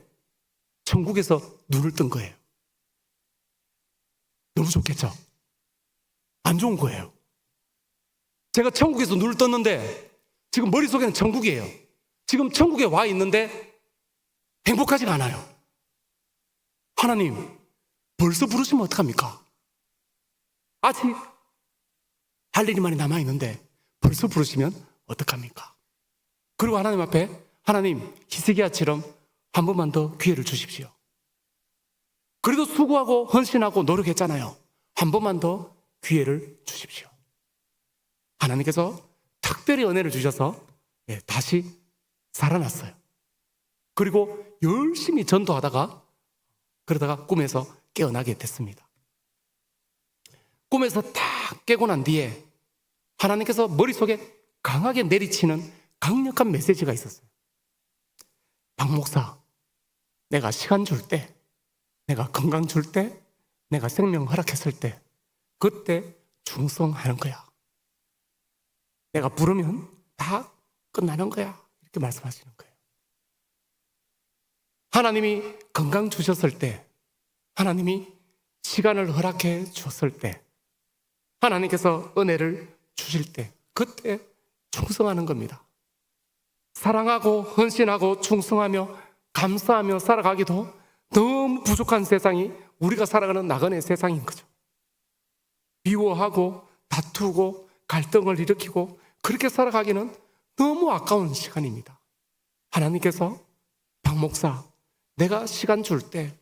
천국에서 눈을 뜬 거예요. 너무 좋겠죠? 안 좋은 거예요. 제가 천국에서 눈을 떴는데 지금 머릿속에는 천국이에요. 지금 천국에 와 있는데 행복하지가 않아요. 하나님, 벌써 부르시면 어떡합니까? 아직 할 일이 많이 남아있는데 벌써 부르시면 어떡합니까? 그리고 하나님 앞에 하나님, 히스기야처럼 한 번만 더 기회를 주십시오. 그래도 수고하고 헌신하고 노력했잖아요. 한 번만 더 기회를 주십시오. 하나님께서 특별히 은혜를 주셔서 다시 살아났어요. 그리고 열심히 전도하다가 그러다가 꿈에서 깨어나게 됐습니다. 꿈에서 딱 깨고 난 뒤에 하나님께서 머릿속에 강하게 내리치는 강력한 메시지가 있었어요. 박 목사, 내가 시간 줄 때, 내가 건강 줄 때, 내가 생명 허락했을 때 그때 충성하는 거야. 내가 부르면 다 끝나는 거야. 이렇게 말씀하시는 거예요. 하나님이 건강 주셨을 때, 하나님이 시간을 허락해 주었을 때, 하나님께서 은혜를 주실 때 그때 충성하는 겁니다. 사랑하고 헌신하고 충성하며 감사하며 살아가기도 너무 부족한 세상이 우리가 살아가는 나그네 세상인 거죠. 미워하고 다투고 갈등을 일으키고 그렇게 살아가기는 너무 아까운 시간입니다. 하나님께서 박 목사, 내가 시간 줄 때,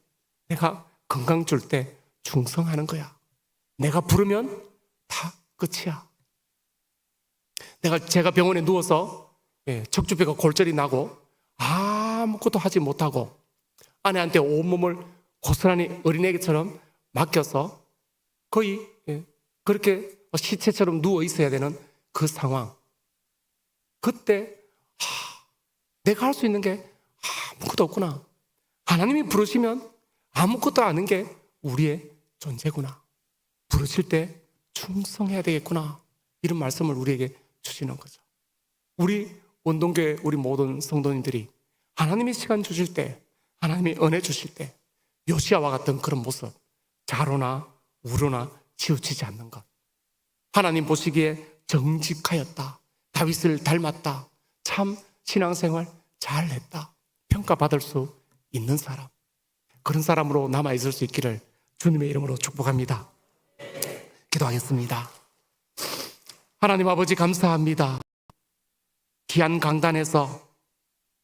내가 건강 줄 때 충성하는 거야. 내가 부르면 다 끝이야. 제가 병원에 누워서 척추뼈가 골절이 나고 아무것도 하지 못하고 아내한테 온몸을 고스란히 어린애기처럼 맡겨서 거의 그렇게 시체처럼 누워 있어야 되는 그 상황. 그때 내가 할 수 있는 게 아무것도 없구나. 하나님이 부르시면 아무것도 아는 게 우리의 존재구나. 부르실 때 충성해야 되겠구나. 이런 말씀을 우리에게 주시는 거죠. 우리 원동교회 우리 모든 성도님들이 하나님이 시간 주실 때, 하나님이 은혜 주실 때 요시아와 같은 그런 모습, 자로나 우로나 치우치지 않는 것. 하나님 보시기에 정직하였다, 다윗을 닮았다, 참 신앙생활 잘했다, 평가받을 수 있는 사람, 그런 사람으로 남아있을 수 있기를 주님의 이름으로 축복합니다. 기도하겠습니다. 하나님 아버지 감사합니다. 귀한 강단에서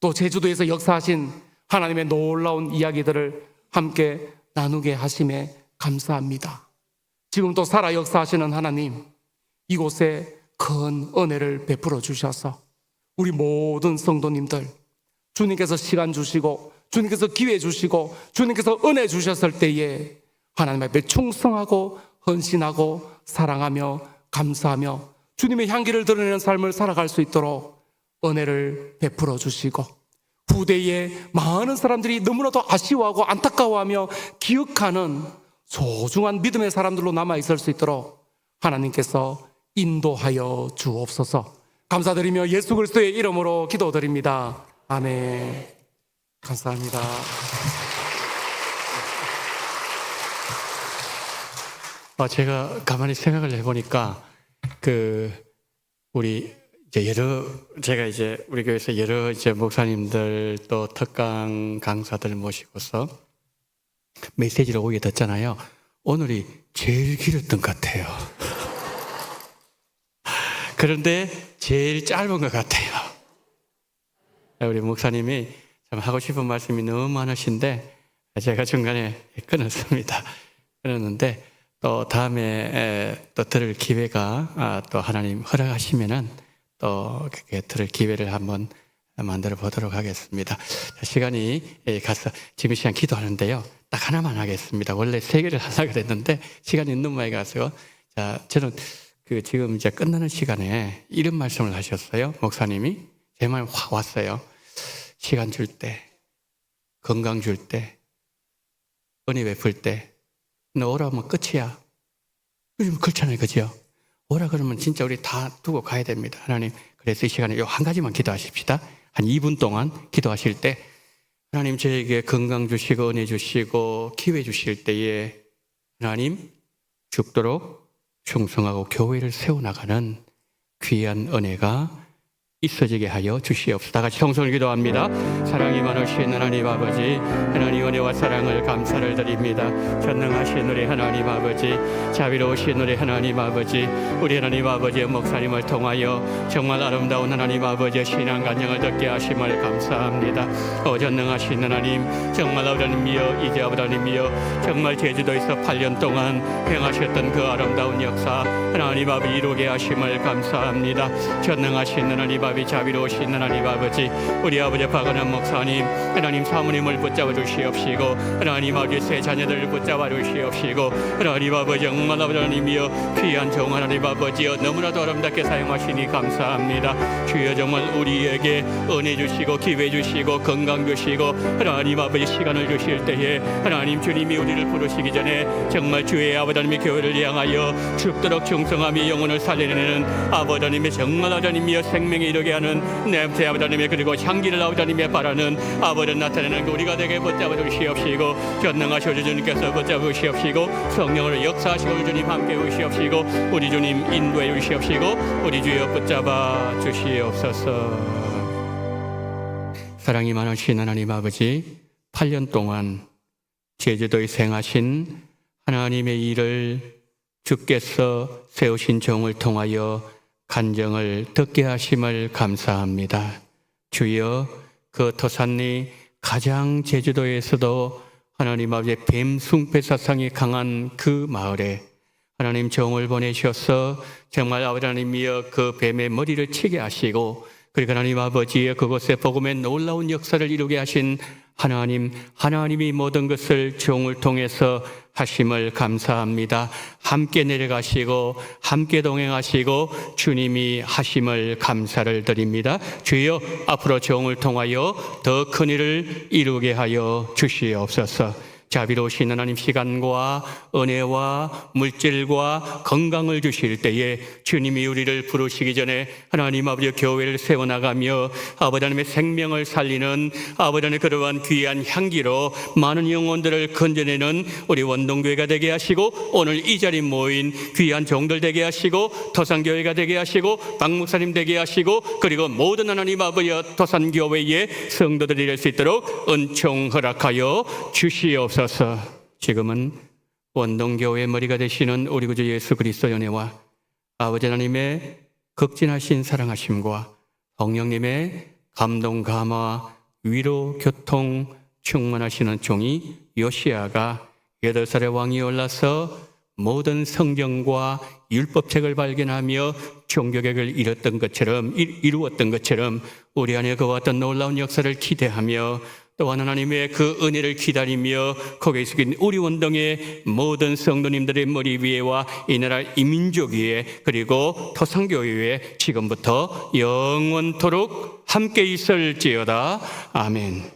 또 제주도에서 역사하신 하나님의 놀라운 이야기들을 함께 나누게 하심에 감사합니다. 지금도 살아 역사하시는 하나님, 이곳에 큰 은혜를 베풀어 주셔서 우리 모든 성도님들, 주님께서 시간 주시고 주님께서 기회 주시고 주님께서 은혜 주셨을 때에 하나님 앞에 충성하고 헌신하고 사랑하며 감사하며 주님의 향기를 드러내는 삶을 살아갈 수 있도록 은혜를 베풀어 주시고 후대에 많은 사람들이 너무나도 아쉬워하고 안타까워하며 기억하는 소중한 믿음의 사람들로 남아있을 수 있도록 하나님께서 인도하여 주옵소서. 감사드리며 예수 그리스도의 이름으로 기도드립니다. 아멘. 감사합니다. 제가 가만히 생각을 해보니까 제가 우리 교회에서 여러 목사님들 또 특강 강사들 모시고서 메시지를 오게 됐잖아요. 오늘이 제일 길었던 것 같아요. 그런데 제일 짧은 것 같아요. 우리 목사님이 참 하고 싶은 말씀이 너무 많으신데 제가 중간에 끊었습니다. 끊었는데 또 다음에 또 들을 기회가 또 하나님 허락하시면은 또 그렇게 들을 기회를 한번 만들어 보도록 하겠습니다. 시간이 가서 지금 시간 기도하는데요. 딱 하나만 하겠습니다. 원래 3개를 하려고 그랬는데 시간이 너무 많이 가서 자, 저는 지금 이제 끝나는 시간에 이런 말씀을 하셨어요. 목사님이 제 말 확 왔어요. 시간 줄 때, 건강 줄 때, 은혜 베풀 때, 너 오라 하면 끝이야. 요즘 그렇잖아요, 그죠? 오라 그러면 진짜 우리 다 두고 가야 됩니다. 하나님, 그래서 이 시간에 요 한 가지만 기도하십시다. 한 2분 동안 기도하실 때 하나님 저에게 건강 주시고 은혜 주시고 기회 주실 때에 하나님 죽도록 충성하고 교회를 세워나가는 귀한 은혜가 있어지게 하여 주시옵소서. 다 같이 성성을 기도합니다. 사랑이 많으신 하나님 아버지, 하나님 은혜와 사랑을 감사를 드립니다. 전능하신 우리 하나님 아버지, 자비로우신 우리 하나님 아버지, 우리 하나님 아버지의 목사님을 통하여 정말 아름다운 하나님 아버지의 신앙 간증을 듣게 하심을 감사합니다. 전능하신 하나님, 정말 아버지님이여, 이제 아버지님이여, 정말 제주도에서 8년 동안 행하셨던 그 아름다운 역사 하나님 아버지 이루게 하심을 감사합니다. 전능하신 하나님 아버지, 자비로우신 하나님 아버지, 우리 아버지 박은환 목사님, 하나님 사모님을 붙잡아 주시옵시고 하나님 아버지 세 자녀들을 붙잡아 주시옵시고 하나님 아버지 정말 아버지 하나님이여 귀한 종 하나님 아버지여 너무나도 아름답게 사용하시니 감사합니다. 주여 정말 우리에게 은혜 주시고 기회 주시고 건강 주시고 하나님 아버지 시간을 주실 때에 하나님 주님이 우리를 부르시기 전에 정말 주의 아버지 하나님의 교회를 향하여 죽도록 충성하며 영혼을 살려내는 아버지 하나님의 정말 아버지 하나님이여 생명이 이르게 하는 냄새 아버지 하나님의 그리고 향기를 아버지 하나님의 바라는 아버지 나타내는 우리가 되게 붙잡아 주시옵시고 전능하신 주님께서 붙잡아 주시옵시고 성령으로 역사하시고 주님 함께 오시옵시고 우리 주님 인도해 주시옵시고 우리 주여 붙잡아 주시옵소서. 사랑이 많으신 하나님 아버지, 8년 동안 제주도에 생하신 하나님의 일을 주께서 세우신 종을 통하여 간증을 듣게 하심을 감사합니다. 주여 그 토산리 가장 제주도에서도 하나님 아버지의 뱀 숭배 사상이 강한 그 마을에 하나님 종을 보내셔서 정말 아버지 하나님이여 그 뱀의 머리를 치게 하시고 그리고 하나님 아버지의 그곳에 복음의 놀라운 역사를 이루게 하신 하나님이 모든 것을 종을 통해서 하심을 감사합니다. 함께 내려가시고 함께 동행하시고 주님이 하심을 감사를 드립니다. 주여 앞으로 종을 통하여 더 큰 일을 이루게 하여 주시옵소서. 자비로우신 하나님 시간과 은혜와 물질과 건강을 주실 때에 주님이 우리를 부르시기 전에 하나님 아버지 교회를 세워나가며 아버지 하나님의 생명을 살리는 아버지 하나님의 그러한 귀한 향기로 많은 영혼들을 건져내는 우리 원동교회가 되게 하시고 오늘 이 자리에 모인 귀한 종들 되게 하시고 토산교회가 되게 하시고 박목사님 되게 하시고 그리고 모든 하나님 아버지 토산교회의 성도들이 될 수 있도록 은총 허락하여 주시옵소서. 지금은 원동교회의 머리가 되시는 우리 구주 예수 그리스도의 은혜와 아버지 하나님의 극진하신 사랑하심과 성령님의 감동 감화 위로 교통 충만하시는 종이 요시야가 8살의 왕이 올라서 모든 성경과 율법책을 발견하며 종교개혁을 이루었던 것처럼 우리 안에 그와 같은 놀라운 역사를 기대하며 또한 하나님의 그 은혜를 기다리며 거기에 속인 우리 원동의 모든 성도님들의 머리 위에와 이 나라 이민족 위에 그리고 토산교회 위에 지금부터 영원토록 함께 있을지어다. 아멘.